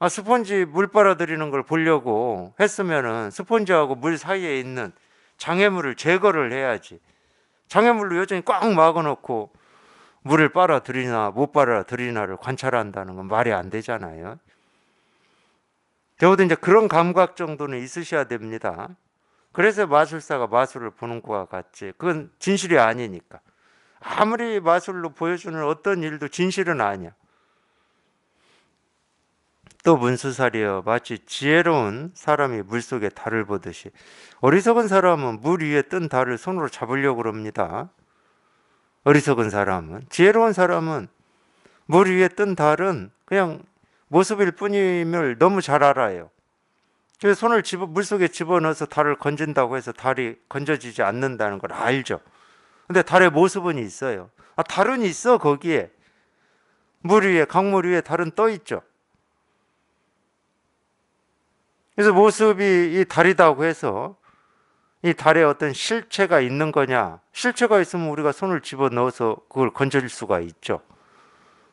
스펀지 물 빨아들이는 걸 보려고 했으면은 스펀지하고 물 사이에 있는 장애물을 제거를 해야지. 장애물로 여전히 꽉 막아놓고 물을 빨아들이나 못 빨아들이나를 관찰한다는 건 말이 안 되잖아요. 적어도 이제 그런 감각 정도는 있으셔야 됩니다. 그래서 마술사가 마술을 보는 것과 같지. 그건 진실이 아니니까. 아무리 마술로 보여주는 어떤 일도 진실은 아니야. 또 문수살이여 마치 지혜로운 사람이 물속에 달을 보듯이 어리석은 사람은 물 위에 뜬 달을 손으로 잡으려고 그럽니다. 어리석은 사람은. 지혜로운 사람은 물 위에 뜬 달은 그냥 모습일 뿐임을 너무 잘 알아요. 그래서 손을 물속에 집어넣어서 달을 건진다고 해서 달이 건져지지 않는다는 걸 알죠. 근데 달의 모습은 있어요. 달은 있어 거기에. 물 위에 강물 위에 달은 떠 있죠. 그래서 모습이 이 달이다고 해서 이 달에 어떤 실체가 있는 거냐? 실체가 있으면 우리가 손을 집어넣어서 그걸 건질 수가 있죠.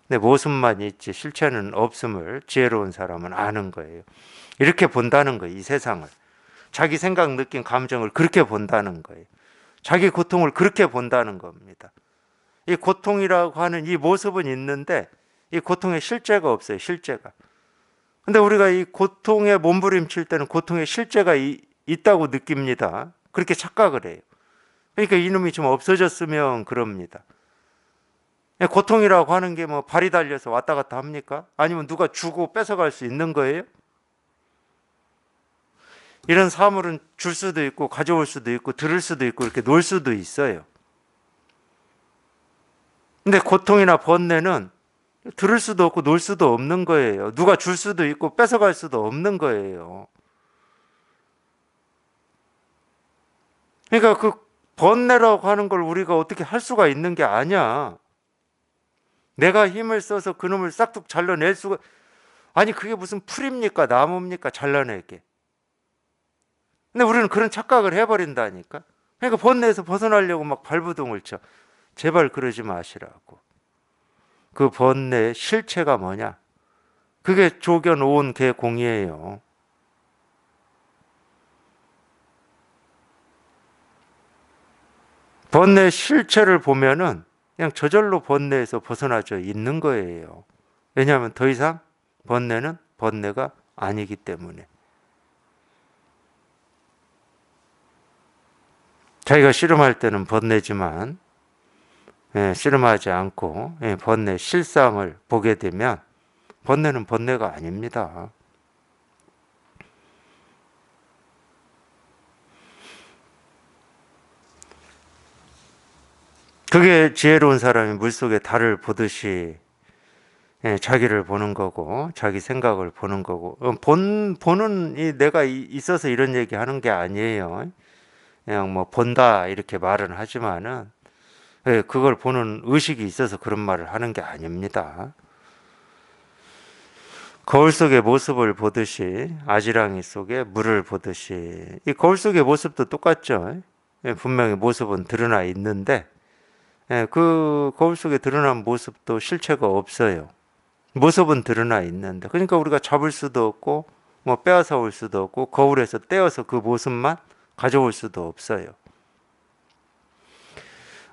근데 모습만 있지 실체는 없음을 지혜로운 사람은 아는 거예요. 이렇게 본다는 거예요. 이 세상을. 자기 생각, 느낌, 감정을 그렇게 본다는 거예요. 자기 고통을 그렇게 본다는 겁니다. 이 고통이라고 하는 이 모습은 있는데 이 고통의 실제가 없어요. 실제가. 근데 우리가 이 고통에 몸부림칠 때는 고통의 실제가 있다고 느낍니다. 그렇게 착각을 해요. 그러니까 이놈이 좀 없어졌으면 그럽니다. 고통이라고 하는 게 뭐 발이 달려서 왔다 갔다 합니까? 아니면 누가 주고 뺏어갈 수 있는 거예요? 이런 사물은 줄 수도 있고 가져올 수도 있고 들을 수도 있고 이렇게 놓을 수도 있어요. 근데 고통이나 번뇌는 들을 수도 없고 놓을 수도 없는 거예요. 누가 줄 수도 있고 뺏어갈 수도 없는 거예요. 그러니까 그 번뇌라고 하는 걸 우리가 어떻게 할 수가 있는 게 아니야. 내가 힘을 써서 그놈을 싹둑 잘라낼 수가, 아니 그게 무슨 풀입니까? 나무입니까? 잘라내게. 근데 우리는 그런 착각을 해버린다니까. 그러니까 번뇌에서 벗어나려고 막 발부동을 쳐. 제발 그러지 마시라고. 그 번뇌의 실체가 뭐냐? 그게 조견 오온 개공이에요. 번뇌의 실체를 보면은 그냥 저절로 번뇌에서 벗어나져 있는 거예요. 왜냐하면 더 이상 번뇌는 번뇌가 아니기 때문에. 자기가 씨름할 때는 번뇌지만 씨름하지 않고 번뇌 실상을 보게 되면 번뇌는 번뇌가 아닙니다. 그게 지혜로운 사람이 물속에 달을 보듯이 자기를 보는 거고 자기 생각을 보는 거고 보는 이 내가 있어서 이런 얘기 하는 게 아니에요. 그냥 뭐 본다 이렇게 말은 하지만은 그걸 보는 의식이 있어서 그런 말을 하는 게 아닙니다. 거울 속의 모습을 보듯이 아지랑이 속에 물을 보듯이 이 거울 속의 모습도 똑같죠. 분명히 모습은 드러나 있는데 그 거울 속에 드러난 모습도 실체가 없어요. 모습은 드러나 있는데 그러니까 우리가 잡을 수도 없고 뭐 빼앗아 올 수도 없고 거울에서 떼어서 그 모습만 가져올 수도 없어요.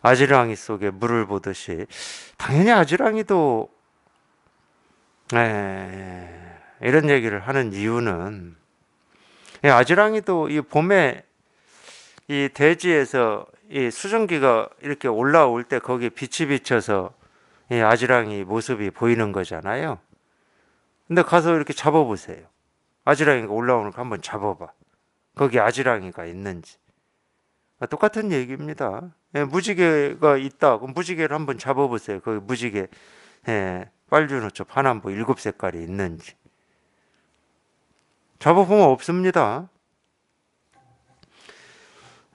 아지랑이 속에 물을 보듯이 당연히 아지랑이도 이런 얘기를 하는 이유는 아지랑이도 이 봄에 이 대지에서 이 수증기가 이렇게 올라올 때 거기에 빛이 비쳐서 이 아지랑이 모습이 보이는 거잖아요. 근데 가서 이렇게 잡아보세요. 아지랑이가 올라오는 거 한번 잡아봐. 거기 아지랑이가 있는지. 똑같은 얘기입니다. 무지개가 있다. 그럼 무지개를 한번 잡아보세요. 거기 무지개 빨주노초 파남보 7색깔이 있는지. 잡아보면 없습니다.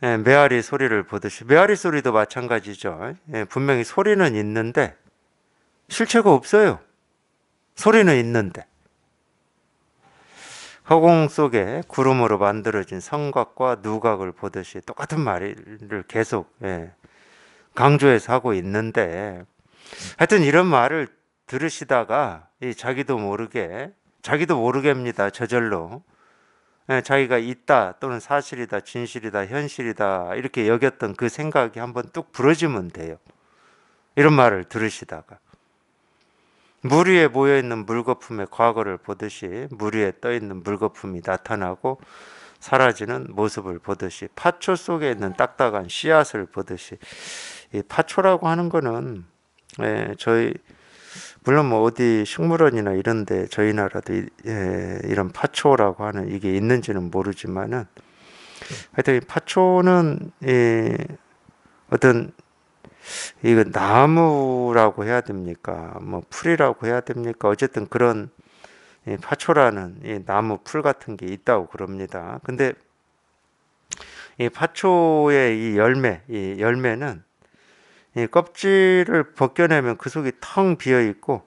메아리 소리를 보듯이 메아리 소리도 마찬가지죠. 분명히 소리는 있는데 실체가 없어요. 소리는 있는데 허공 속에 구름으로 만들어진 성곽과 누각을 보듯이 똑같은 말을 계속 강조해서 하고 있는데 하여튼 이런 말을 들으시다가 자기도 모르게입니다. 저절로 자기가 있다 또는 사실이다 진실이다 현실이다 이렇게 여겼던 그 생각이 한번 뚝 부러지면 돼요. 이런 말을 들으시다가 물 위에 모여있는 물거품의 과거를 보듯이 물 위에 떠있는 물거품이 나타나고 사라지는 모습을 보듯이 파초 속에 있는 딱딱한 씨앗을 보듯이 이 파초라고 하는 거는 저희 물론 뭐 어디 식물원이나 이런데 저희 나라도 이런 파초라고 하는 이게 있는지는 모르지만은 하여튼 이 파초는 어떤 이거 나무라고 해야 됩니까? 뭐 풀이라고 해야 됩니까? 어쨌든 그런 파초라는 이 나무 풀 같은 게 있다고 그럽니다. 근데 이 파초의 이 열매는 이 껍질을 벗겨내면 그 속이 텅 비어 있고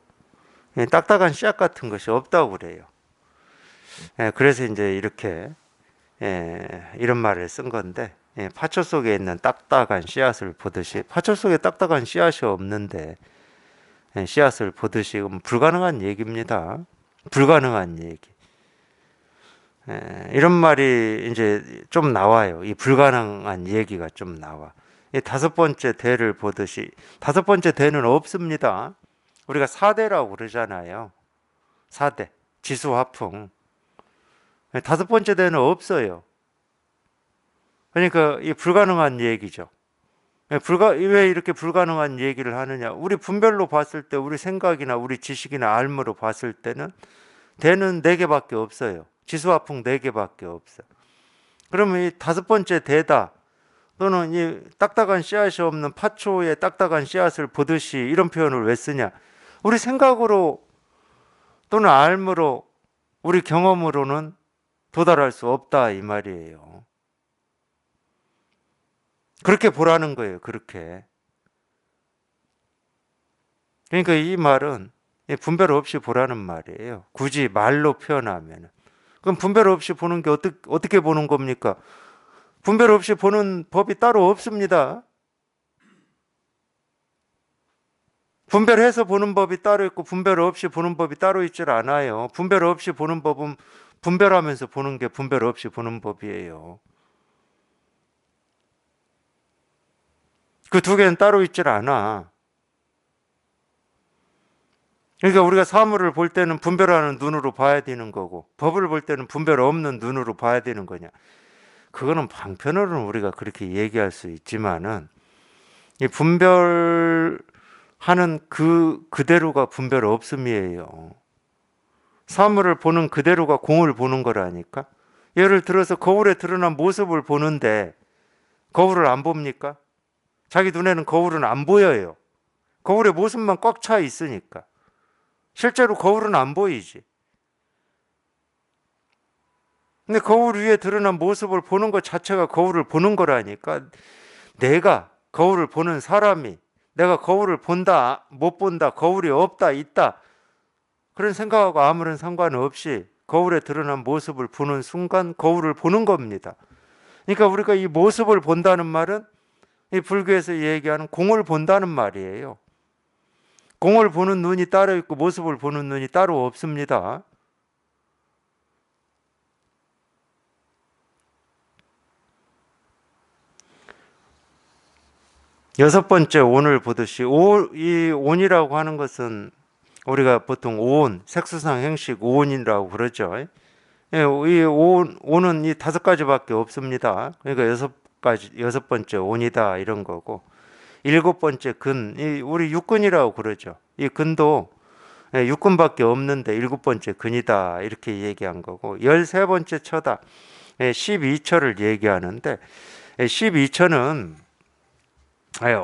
딱딱한 씨앗 같은 것이 없다고 그래요. 그래서 이제 이렇게 이런 말을 쓴 건데 파초 속에 있는 딱딱한 씨앗을 보듯이 파초 속에 딱딱한 씨앗이 없는데 씨앗을 보듯이 불가능한 얘기입니다. 불가능한 얘기. 이런 말이 이제 좀 나와요. 이 불가능한 얘기가 좀 나와. 이 다섯 번째 대를 보듯이 다섯 번째 대는 없습니다. 우리가 사대라고 그러잖아요. 사대 지수화풍. 다섯 번째 대는 없어요. 그러니까 이 불가능한 얘기죠. 왜 이렇게 불가능한 얘기를 하느냐? 우리 분별로 봤을 때, 우리 생각이나 우리 지식이나 알무로 봤을 때는 대는 네 개밖에 없어요. 지수화풍 네 개밖에 없어. 그러면 이 다섯 번째 대다 또는 이 딱딱한 씨앗이 없는 파초의 딱딱한 씨앗을 보듯이 이런 표현을 왜 쓰냐? 우리 생각으로 또는 알무로 우리 경험으로는 도달할 수 없다 이 말이에요. 그렇게 보라는 거예요. 그렇게. 그러니까 이 말은 분별 없이 보라는 말이에요. 굳이 말로 표현하면. 그럼 분별 없이 보는 게 어떻게 보는 겁니까? 분별 없이 보는 법이 따로 없습니다. 분별해서 보는 법이 따로 있고 분별 없이 보는 법이 따로 있질 않아요. 분별 없이 보는 법은 분별하면서 보는 게 분별 없이 보는 법이에요. 그 두 개는 따로 있질 않아. 그러니까 우리가 사물을 볼 때는 분별하는 눈으로 봐야 되는 거고 법을 볼 때는 분별 없는 눈으로 봐야 되는 거냐. 그거는 방편으로는 우리가 그렇게 얘기할 수 있지만은 이 분별하는 그대로가 분별 없음이에요. 사물을 보는 그대로가 공을 보는 거라니까. 예를 들어서 거울에 드러난 모습을 보는데 거울을 안 봅니까? 자기 눈에는 거울은 안 보여요. 거울에 모습만 꽉 차 있으니까. 실제로 거울은 안 보이지. 근데 거울 위에 드러난 모습을 보는 것 자체가 거울을 보는 거라니까. 내가 거울을 보는 사람이 내가 거울을 본다, 못 본다, 거울이 없다, 있다. 그런 생각하고 아무런 상관없이 거울에 드러난 모습을 보는 순간 거울을 보는 겁니다. 그러니까 우리가 이 모습을 본다는 말은 이 불교에서 얘기하는 공을 본다는 말이에요. 공을 보는 눈이 따로 있고 모습을 보는 눈이 따로 없습니다. 여섯 번째 온을 보듯이 이 온이라고 하는 것은 우리가 보통 오온, 색수상 행식 오온이라고 그러죠. 예, 이 온은 이 다섯 가지밖에 없습니다. 그러니까 여섯 번째 온이다 이런 거고 일곱 번째 근, 우리 육근이라고 그러죠. 이 근도 육근밖에 없는데 일곱 번째 근이다 이렇게 얘기한 거고 13번째 처다 12처를 얘기하는데 12처는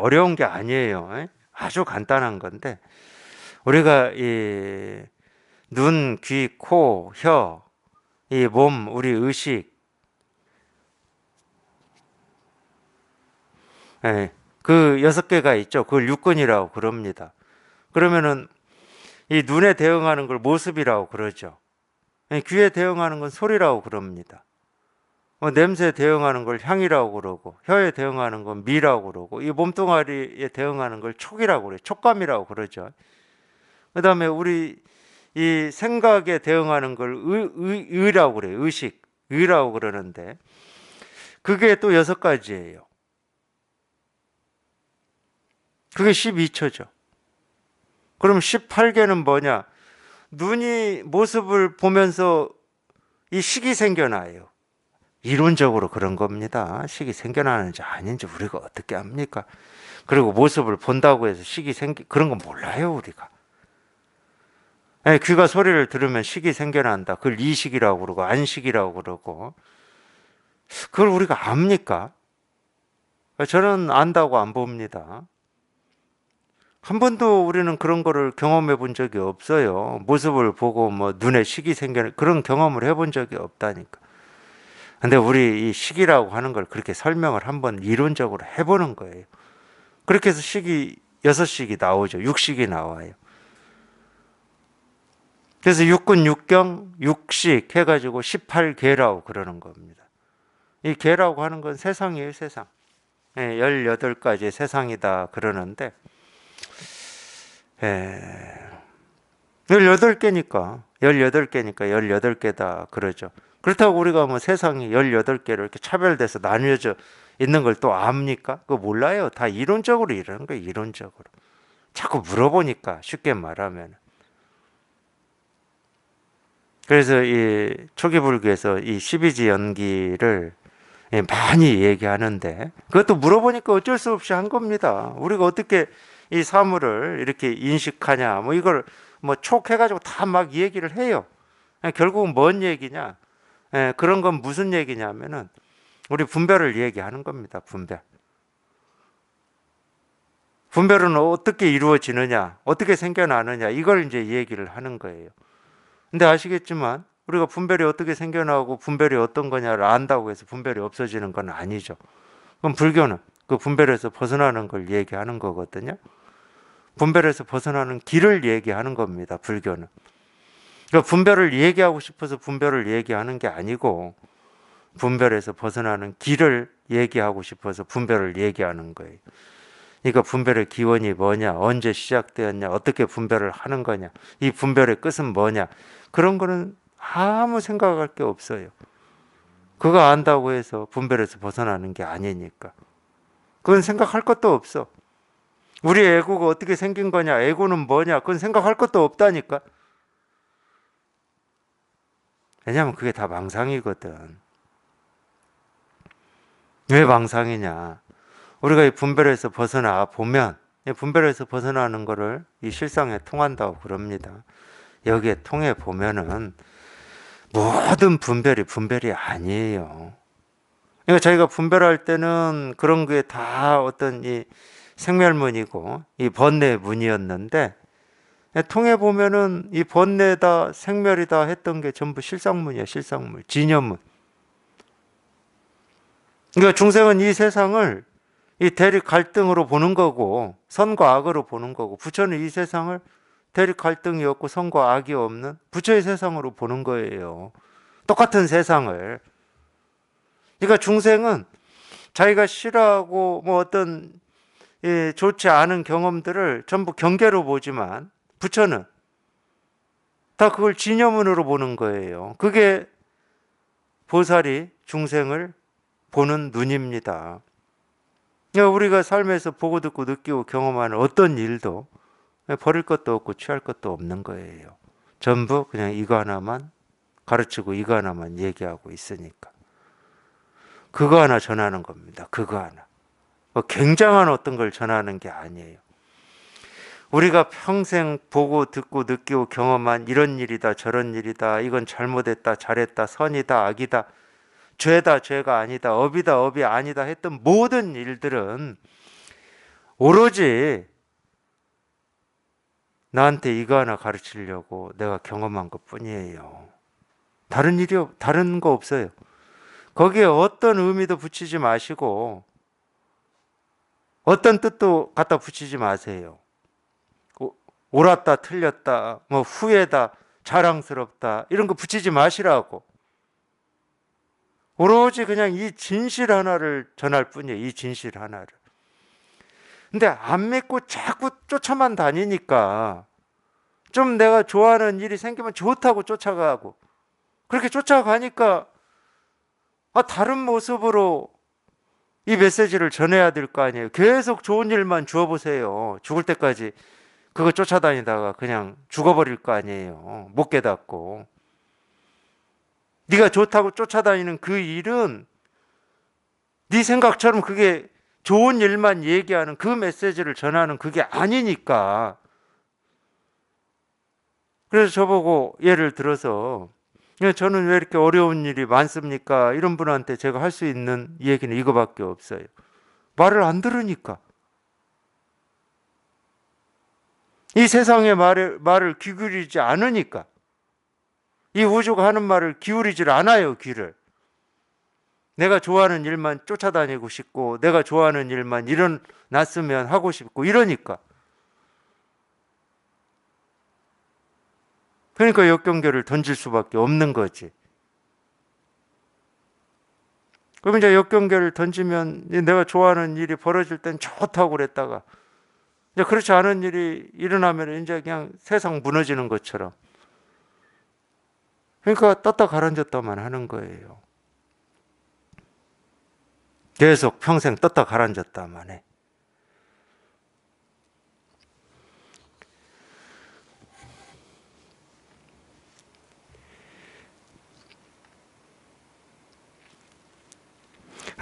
어려운 게 아니에요. 아주 간단한 건데 우리가 이 눈, 귀, 코, 혀, 이 몸, 우리 의식 그 여섯 개가 있죠. 그걸 육근이라고 그럽니다. 그러면은 이 눈에 대응하는 걸 모습이라고 그러죠. 귀에 대응하는 건 소리라고 그럽니다. 냄새에 대응하는 걸 향이라고 그러고 혀에 대응하는 건 미라고 그러고 이 몸뚱아리에 대응하는 걸 촉이라고 그래요. 촉감이라고 그러죠. 그 다음에 우리 이 생각에 대응하는 걸 의라고 그래요. 의식, 의라고 그러는데 그게 또 여섯 가지예요. 그게 12처죠. 그럼 18개는 뭐냐? 눈이 모습을 보면서 이 식이 생겨나요. 이론적으로 그런 겁니다. 식이 생겨나는지 아닌지 우리가 어떻게 압니까? 그리고 모습을 본다고 해서 그런 건 몰라요, 우리가. 귀가 소리를 들으면 식이 생겨난다. 그걸 이식이라고 그러고 안식이라고 그러고. 그걸 우리가 압니까? 저는 안다고 안 봅니다. 한 번도 우리는 그런 거를 경험해 본 적이 없어요. 모습을 보고 뭐 눈에 식이 생겨나 그런 경험을 해본 적이 없다니까. 근데 우리 이 식이라고 하는 걸 그렇게 설명을 한번 이론적으로 해보는 거예요. 그렇게 해서 식이 6식이 나오죠. 6식이 나와요. 그래서 육군, 육경, 육식 해가지고 18개라고 그러는 겁니다. 이 개라고 하는 건 세상이에요, 세상. 18가지 세상이다 그러는데 18개니까 18개다 그러죠. 그렇다고 우리가 뭐 세상이 18개로 이렇게 차별돼서 나뉘어져 있는 걸 또 압니까? 그거 몰라요. 다 이론적으로 이러는 거예요. 이론적으로. 자꾸 물어보니까 쉽게 말하면. 그래서 이 초기 불교에서 이 12지 연기를 많이 얘기하는데 그것도 물어보니까 어쩔 수 없이 한 겁니다. 우리가 어떻게 이 사물을 이렇게 인식하냐 뭐 이걸 뭐 촉해가지고 다 막 얘기를 해요. 결국은 뭔 얘기냐? 그런 건 무슨 얘기냐면은 우리 분별을 얘기하는 겁니다. 분별. 분별은 어떻게 이루어지느냐, 어떻게 생겨나느냐 이걸 이제 얘기를 하는 거예요. 근데 아시겠지만 우리가 분별이 어떻게 생겨나고 분별이 어떤 거냐를 안다고 해서 분별이 없어지는 건 아니죠. 그럼 불교는 그 분별에서 벗어나는 걸 얘기하는 거거든요. 분별에서 벗어나는 길을 얘기하는 겁니다. 불교는. 그러니까 분별을 얘기하고 싶어서 분별을 얘기하는 게 아니고 분별에서 벗어나는 길을 얘기하고 싶어서 분별을 얘기하는 거예요. 그러니까 분별의 기원이 뭐냐, 언제 시작되었냐, 어떻게 분별을 하는 거냐, 이 분별의 끝은 뭐냐, 그런 거는 아무 생각할 게 없어요. 그거 안다고 해서 분별에서 벗어나는 게 아니니까. 그건 생각할 것도 없어. 우리 에고가 어떻게 생긴 거냐, 에고는 뭐냐, 그건 생각할 것도 없다니까. 왜냐하면 그게 다 망상이거든. 왜 망상이냐? 우리가 이 분별에서 벗어나 보면, 분별에서 벗어나는 거를 이 실상에 통한다고 그럽니다. 여기에 통해 보면은 모든 분별이 아니에요. 그러니까 저희가 분별할 때는 그런 게 다 어떤 이 생멸문이고 이 번뇌의 문이었는데, 통해 보면은 이 번뇌다 생멸이다 했던 게 전부 실상문이야. 실상문, 진여문. 그러니까 중생은 이 세상을 이 대립 갈등으로 보는 거고 선과 악으로 보는 거고, 부처는 이 세상을 대립 갈등이 없고 선과 악이 없는 부처의 세상으로 보는 거예요. 똑같은 세상을. 그러니까 중생은 자기가 싫어하고 뭐 어떤 좋지 않은 경험들을 전부 경계로 보지만, 부처는 다 그걸 진여문으로 보는 거예요. 그게 보살이 중생을 보는 눈입니다. 그러니까 우리가 삶에서 보고 듣고 느끼고 경험하는 어떤 일도 버릴 것도 없고 취할 것도 없는 거예요. 전부 그냥 이거 하나만 가르치고 이거 하나만 얘기하고 있으니까. 그거 하나 전하는 겁니다. 그거 하나. 뭐 굉장한 어떤 걸 전하는 게 아니에요. 우리가 평생 보고 듣고 느끼고 경험한 이런 일이다 저런 일이다, 이건 잘못했다 잘했다, 선이다 악이다, 죄다 죄가 아니다, 업이다 업이 아니다 했던 모든 일들은 오로지 나한테 이거 하나 가르치려고 내가 경험한 것 뿐이에요. 다른 거 없어요. 거기에 어떤 의미도 붙이지 마시고 어떤 뜻도 갖다 붙이지 마세요. 옳았다 틀렸다 뭐 후회다 자랑스럽다 이런 거 붙이지 마시라고. 오로지 그냥 이 진실 하나를 전할 뿐이에요. 이 진실 하나를. 근데 안 믿고 자꾸 쫓아만 다니니까 좀 내가 좋아하는 일이 생기면 좋다고 쫓아가고, 그렇게 쫓아가니까 다른 모습으로 이 메시지를 전해야 될 거 아니에요. 계속 좋은 일만 주어보세요. 죽을 때까지 그거 쫓아다니다가 그냥 죽어버릴 거 아니에요. 못 깨닫고. 네가 좋다고 쫓아다니는 그 일은 네 생각처럼 그게 좋은 일만 얘기하는 그 메시지를 전하는 그게 아니니까. 그래서 저보고 예를 들어서 저는 왜 이렇게 어려운 일이 많습니까? 이런 분한테 제가 할 수 있는 얘기는 이거밖에 없어요. 말을 안 들으니까. 이 세상의 말을 기울이지 않으니까. 이 우주가 하는 말을 기울이질 않아요, 귀를. 내가 좋아하는 일만 쫓아다니고 싶고 내가 좋아하는 일만 일어났으면 하고 싶고 이러니까. 그러니까 역경계를 던질 수밖에 없는 거지. 그럼 이제 역경계를 던지면 내가 좋아하는 일이 벌어질 땐 좋다고 그랬다가 이제 그렇지 않은 일이 일어나면 이제 그냥 세상 무너지는 것처럼. 그러니까 떴다 가라앉았다만 하는 거예요. 계속 평생 떴다 가라앉았다만 해.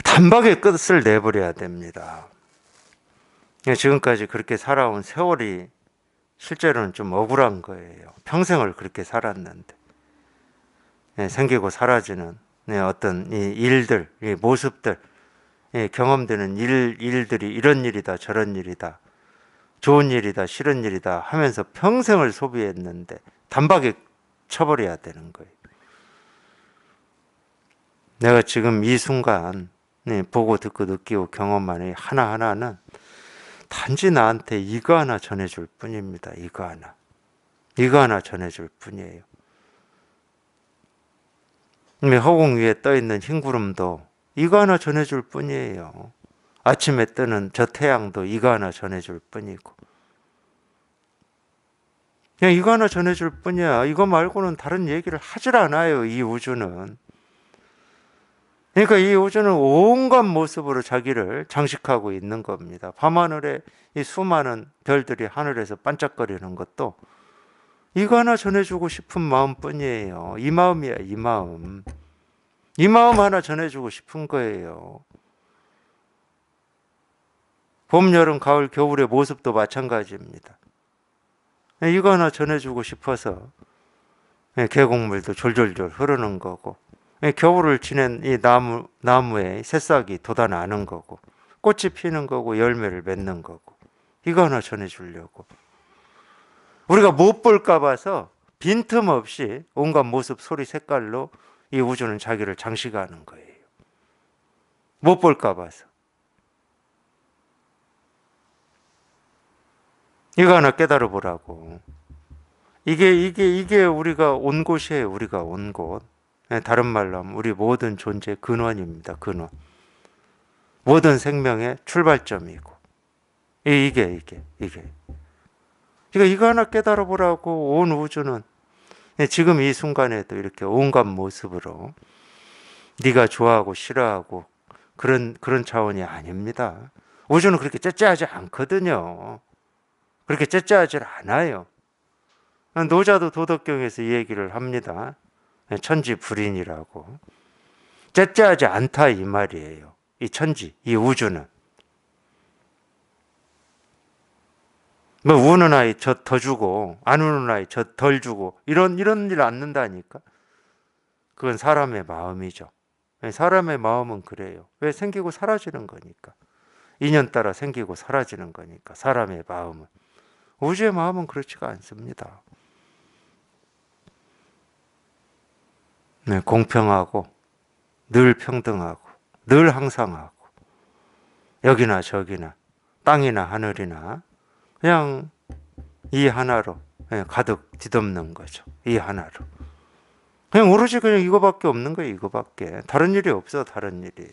단박에 끝을 내버려야 됩니다. 지금까지 그렇게 살아온 세월이 실제로는 좀 억울한 거예요. 평생을 그렇게 살았는데 생기고 사라지는 어떤 이 일들, 이 모습들, 경험되는 일들이 이런 일이다 저런 일이다, 좋은 일이다 싫은 일이다 하면서 평생을 소비했는데 단박에 쳐버려야 되는 거예요. 내가 지금 이 순간 보고 듣고 느끼고 경험하는 하나하나는 단지 나한테 이거 하나 전해줄 뿐입니다. 이거 하나. 이거 하나 전해줄 뿐이에요. 허공 위에 떠있는 흰 구름도 이거 하나 전해줄 뿐이에요. 아침에 뜨는 저 태양도 이거 하나 전해줄 뿐이고. 그냥 이거 하나 전해줄 뿐이야. 이거 말고는 다른 얘기를 하질 않아요, 이 우주는. 그러니까 이 우주는 온갖 모습으로 자기를 장식하고 있는 겁니다. 밤하늘에 이 수많은 별들이 하늘에서 반짝거리는 것도 이거 하나 전해주고 싶은 마음뿐이에요. 이 마음이야, 이 마음. 이 마음 하나 전해주고 싶은 거예요. 봄, 여름, 가을, 겨울의 모습도 마찬가지입니다. 이거 하나 전해주고 싶어서 계곡물도 졸졸졸 흐르는 거고, 겨울을 지낸 이 나무에 새싹이 돋아나는 거고, 꽃이 피는 거고, 열매를 맺는 거고, 이거 하나 전해주려고. 우리가 못 볼까 봐서 빈틈없이 온갖 모습, 소리, 색깔로 이 우주는 자기를 장식하는 거예요. 못 볼까 봐서. 이거 하나 깨달아 보라고. 이게 우리가 온 곳이에요. 우리가 온 곳. 다른 말로 하면 우리 모든 존재 근원입니다. 근원. 모든 생명의 출발점이고. 이게. 그러니까 이거 하나 깨달아 보라고 온 우주는 지금 이 순간에도 이렇게 온갖 모습으로 네가 좋아하고 싫어하고 그런 차원이 아닙니다. 우주는 그렇게 째째하지 않거든요. 그렇게 째째하지 않아요. 노자도 도덕경에서 이 얘기를 합니다. 천지불인이라고. 째째하지 않다 이 말이에요. 이 천지, 이 우주는. 뭐 우는 아이 저 더 주고 안 우는 아이 저 덜 주고 이런 일 않는다니까. 그건 사람의 마음이죠. 사람의 마음은 그래요. 왜? 생기고 사라지는 거니까. 인연 따라 생기고 사라지는 거니까. 사람의 마음은. 우주의 마음은 그렇지가 않습니다. 공평하고 늘 평등하고 늘 항상하고 여기나 저기나 땅이나 하늘이나 그냥 이 하나로 가득 뒤덮는 거죠. 이 하나로. 그냥 오로지 그냥 이거밖에 없는 거예요. 이거밖에. 다른 일이 없어. 다른 일이.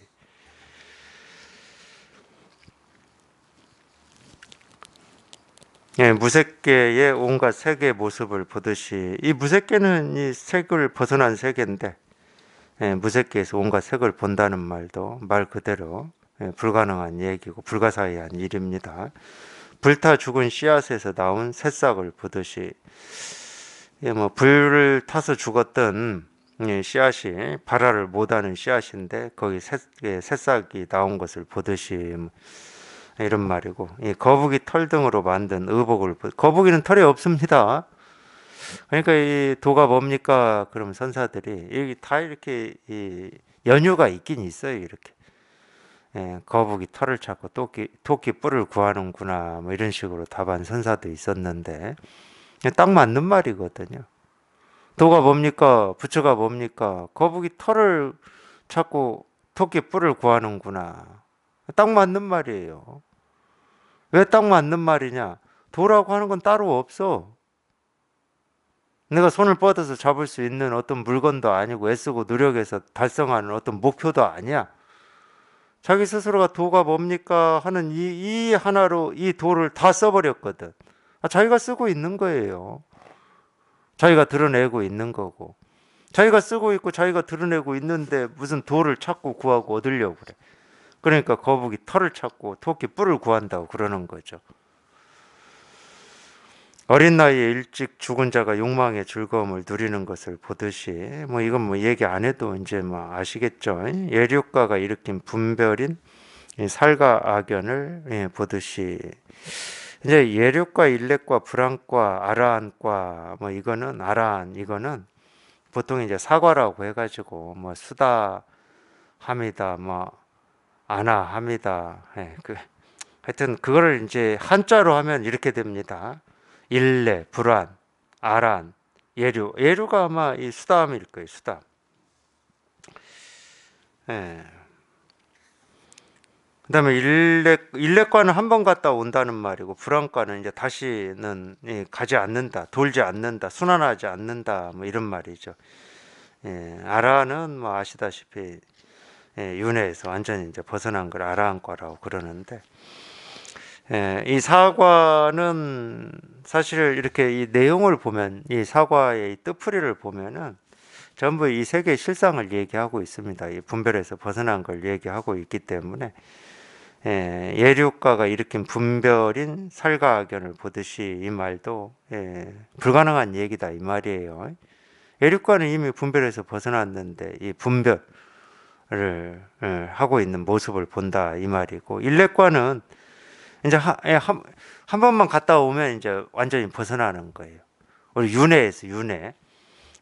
무색계의 온갖 색의 모습을 보듯이 이 무색계는 이 색을 벗어난 세계인데 무색계에서 온갖 색을 본다는 말도 말 그대로 불가능한 얘기고 불가사의한 일입니다. 불타 죽은 씨앗에서 나온 새싹을 보듯이 뭐 불을 타서 죽었던 씨앗이 발화를 못하는 씨앗인데 거기 새싹이 나온 것을 보듯이 이런 말이고, 이 거북이 털 등으로 만든 의복을 거북이는 털이 없습니다. 그러니까 이 도가 뭡니까? 그럼 선사들이 다 이렇게 연유가 있긴 있어요. 이렇게 거북이 털을 찾고 토끼 뿔을 구하는구나 뭐 이런 식으로 답한 선사도 있었는데 딱 맞는 말이거든요. 도가 뭡니까? 부처가 뭡니까? 거북이 털을 찾고 토끼 뿔을 구하는구나. 딱 맞는 말이에요. 왜 딱 맞는 말이냐? 도라고 하는 건 따로 없어. 내가 손을 뻗어서 잡을 수 있는 어떤 물건도 아니고 애쓰고 노력해서 달성하는 어떤 목표도 아니야. 자기 스스로가 도가 뭡니까 하는 이 하나로 이 도를 다 써버렸거든. 자기가 쓰고 있는 거예요. 자기가 드러내고 있는 거고. 자기가 쓰고 있고 자기가 드러내고 있는데 무슨 도를 찾고 구하고 얻으려고 그래. 그러니까 거북이 털을 찾고 토끼 뿔을 구한다고 그러는 거죠. 어린 나이에 일찍 죽은 자가 욕망의 즐거움을 누리는 것을 보듯이 뭐 이건 뭐 얘기 안 해도 이제 뭐 아시겠죠. 예류가가 일으킨 분별인 살과 악연을 보듯이 이제 예류과, 일렉과, 불안과, 아라한과 뭐 이거는 아라한 이거는 보통 이제 사과라고 해가지고 뭐 수다 합니다. 뭐 아나 합니다. 하여튼 그거를 이제 한자로 하면 이렇게 됩니다. 일레, 불안, 아란, 예류. 예류가 아마 이 수담일 거예요. 수담. 그다음에 일례과는 한 번 갔다 온다는 말이고, 불안과는 이제 다시는 가지 않는다, 돌지 않는다, 순환하지 않는다, 뭐 이런 말이죠. 아라는 뭐 아시다시피 윤회에서 완전히 이제 벗어난 걸 아라한과라고 그러는데, 이 사과는 사실 이렇게 이 내용을 보면, 이 사과의 이 뜻풀이를 보면은 전부 이 세계의 실상을 얘기하고 있습니다. 이 분별에서 벗어난 걸 얘기하고 있기 때문에, 예류가가 일으킨 분별인 살가견을 보듯이 이 말도 불가능한 얘기다 이 말이에요. 예류가는 이미 분별에서 벗어났는데 이 분별을 하고 있는 모습을 본다 이 말이고, 일례과는 이제 한 번만 갔다 오면 이제 완전히 벗어나는 거예요. 우리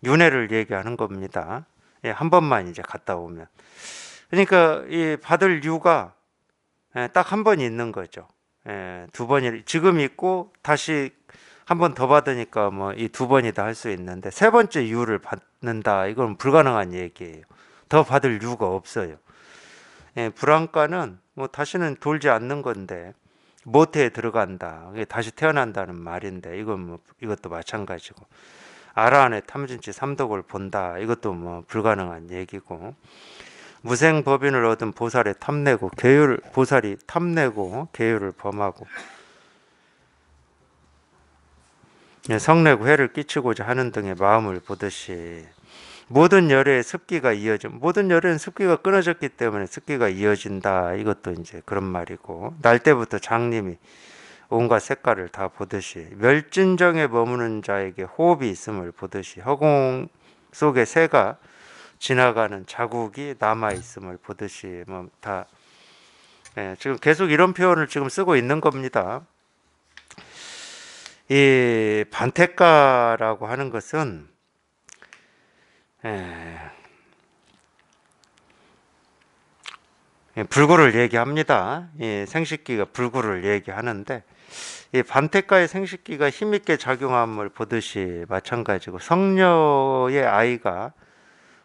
윤회를 얘기하는 겁니다. 한 번만 이제 갔다 오면. 그러니까 이 받을 유가 딱 한 번 있는 거죠. 두 번이 지금 있고 다시 한 번 더 받으니까 뭐 이 두 번이다 할 수 있는데, 세 번째 유를 받는다 이건 불가능한 얘기예요. 더 받을 유가 없어요. 불안과는 뭐 다시는 돌지 않는 건데 모태에 들어간다, 다시 태어난다는 말인데, 이건 뭐 이것도 마찬가지고, 아라한의 탐진치 삼독을 본다 이것도 뭐 불가능한 얘기고, 무생법인을 얻은 보살이 탐내고 계율을 범하고 성내고 해를 끼치고자 하는 등의 마음을 보듯이, 모든 열의 습기가 모든 열에는 습기가 끊어졌기 때문에 습기가 이어진다 이것도 이제 그런 말이고, 날 때부터 장님이 온갖 색깔을 다 보듯이, 멸진정에 머무는 자에게 호흡이 있음을 보듯이, 허공 속에 새가 지나가는 자국이 남아 있음을 보듯이, 뭐 다 지금 계속 이런 표현을 지금 쓰고 있는 겁니다. 이 반태가라고 하는 것은 불구를 얘기합니다. 생식기가 불구를 얘기하는데, 이 반태가의 생식기가 힘있게 작용함을 보듯이 마찬가지고, 성녀의 아이가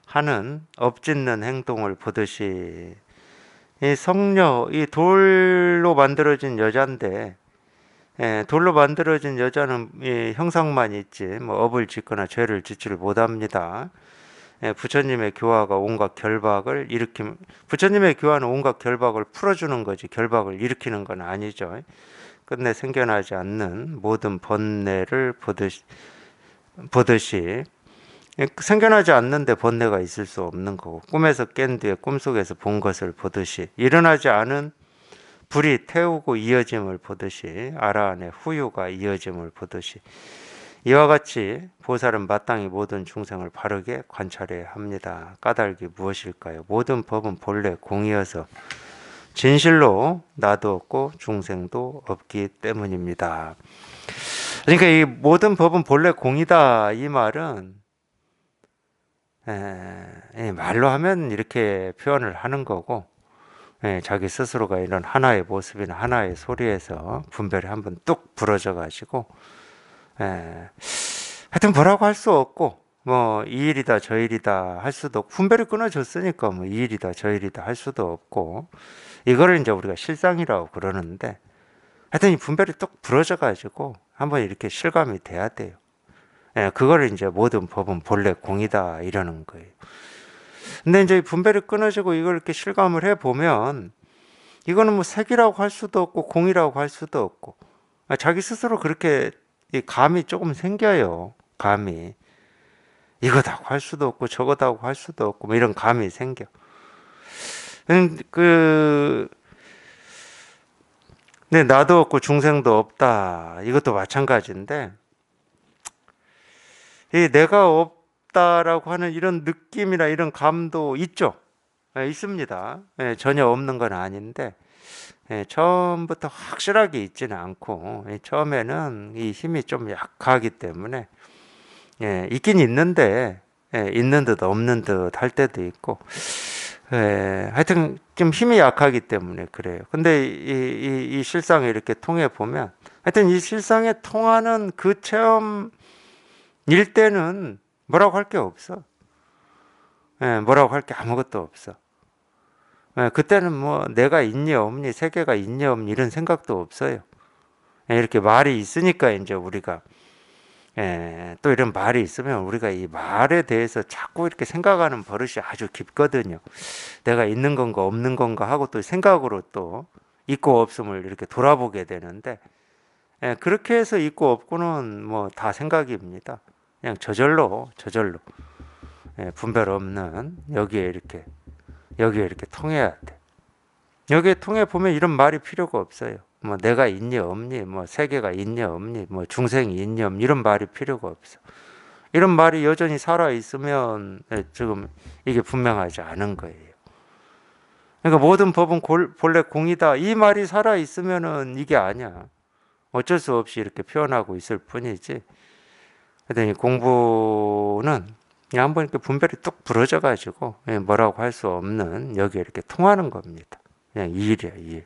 하는 업짓는 행동을 보듯이, 이 성녀, 이 돌로 만들어진 여자인데, 돌로 만들어진 여자는 형상만 있지 뭐 업을 짓거나 죄를 짓지를 못합니다. 부처님의 교화가 온갖 결박을 부처님의 교화는 온갖 결박을 풀어주는 거지 결박을 일으키는 건 아니죠. 끝내 생겨나지 않는 모든 번뇌를 보듯이 생겨나지 않는데 번뇌가 있을 수 없는 거고, 꿈에서 깬 뒤에 꿈속에서 본 것을 보듯이, 일어나지 않은 불이 태우고 이어짐을 보듯이, 아라한의 후유가 이어짐을 보듯이, 이와 같이 보살은 마땅히 모든 중생을 바르게 관찰해야 합니다. 까닭이 무엇일까요? 모든 법은 본래 공이어서 진실로 나도 없고 중생도 없기 때문입니다. 그러니까 이 모든 법은 본래 공이다 이 말은 말로 하면 이렇게 표현을 하는 거고, 자기 스스로가 이런 하나의 모습이나 하나의 소리에서 분별이 한번 뚝 부러져 가지고 하여튼 뭐라고 할 수 없고, 뭐 이 일이다 저 일이다 할 수도 없고, 분별이 끊어졌으니까 뭐 이 일이다 저 일이다 할 수도 없고, 이거를 이제 우리가 실상이라고 그러는데, 하여튼 이 분별이 뚝 부러져 가지고 한번 이렇게 실감이 돼야 돼요. 그거를 이제 모든 법은 본래 공이다 이러는 거예요. 근데 이제 분별이 끊어지고 이걸 이렇게 실감을 해 보면, 이거는 뭐 색이라고 할 수도 없고 공이라고 할 수도 없고, 자기 스스로 그렇게 이 감이 조금 생겨요. 감이 이거다고 할 수도 없고 저거다고 할 수도 없고 뭐 이런 감이 생겨. 근데 나도 없고 중생도 없다 이것도 마찬가지인데, 이 내가 없다라고 하는 이런 느낌이나 이런 감도 있죠. 있습니다. 전혀 없는 건 아닌데, 처음부터 확실하게 있지는 않고, 처음에는 이 힘이 좀 약하기 때문에 있긴 있는데, 있는 듯 없는 듯 할 때도 있고, 하여튼 좀 힘이 약하기 때문에 그래요. 근데 이 실상에 이렇게 통해 보면, 하여튼 이 실상에 통하는 그 체험일 때는 뭐라고 할 게 없어. 뭐라고 할 게 아무것도 없어. 그때는 뭐 내가 있니 없니, 세계가 있니 없니 이런 생각도 없어요. 이렇게 말이 있으니까 이제 우리가 또 이런 말이 있으면 우리가 이 말에 대해서 자꾸 이렇게 생각하는 버릇이 아주 깊거든요. 내가 있는 건가 없는 건가 하고 또 생각으로 또 있고 없음을 이렇게 돌아보게 되는데 그렇게 해서 있고 없고는 뭐 다 생각입니다. 그냥 저절로 분별 없는 여기에 이렇게 통해야 돼. 여기에 통해 보면 이런 말이 필요가 없어요. 뭐 내가 있니 없니, 뭐 세계가 있니 없니, 뭐 중생이 있니 없니 이런 말이 필요가 없어. 이런 말이 여전히 살아 있으면 지금 이게 분명하지 않은 거예요. 그러니까 모든 법은 본래 공이다. 이 말이 살아 있으면은 이게 아니야. 어쩔 수 없이 이렇게 표현하고 있을 뿐이지. 그랬더니 공부는 그냥 한번 이렇게 분별이 뚝 부러져 가지고 뭐라고 할 수 없는 여기에 이렇게 통하는 겁니다. 그냥 이 일이야, 이 일.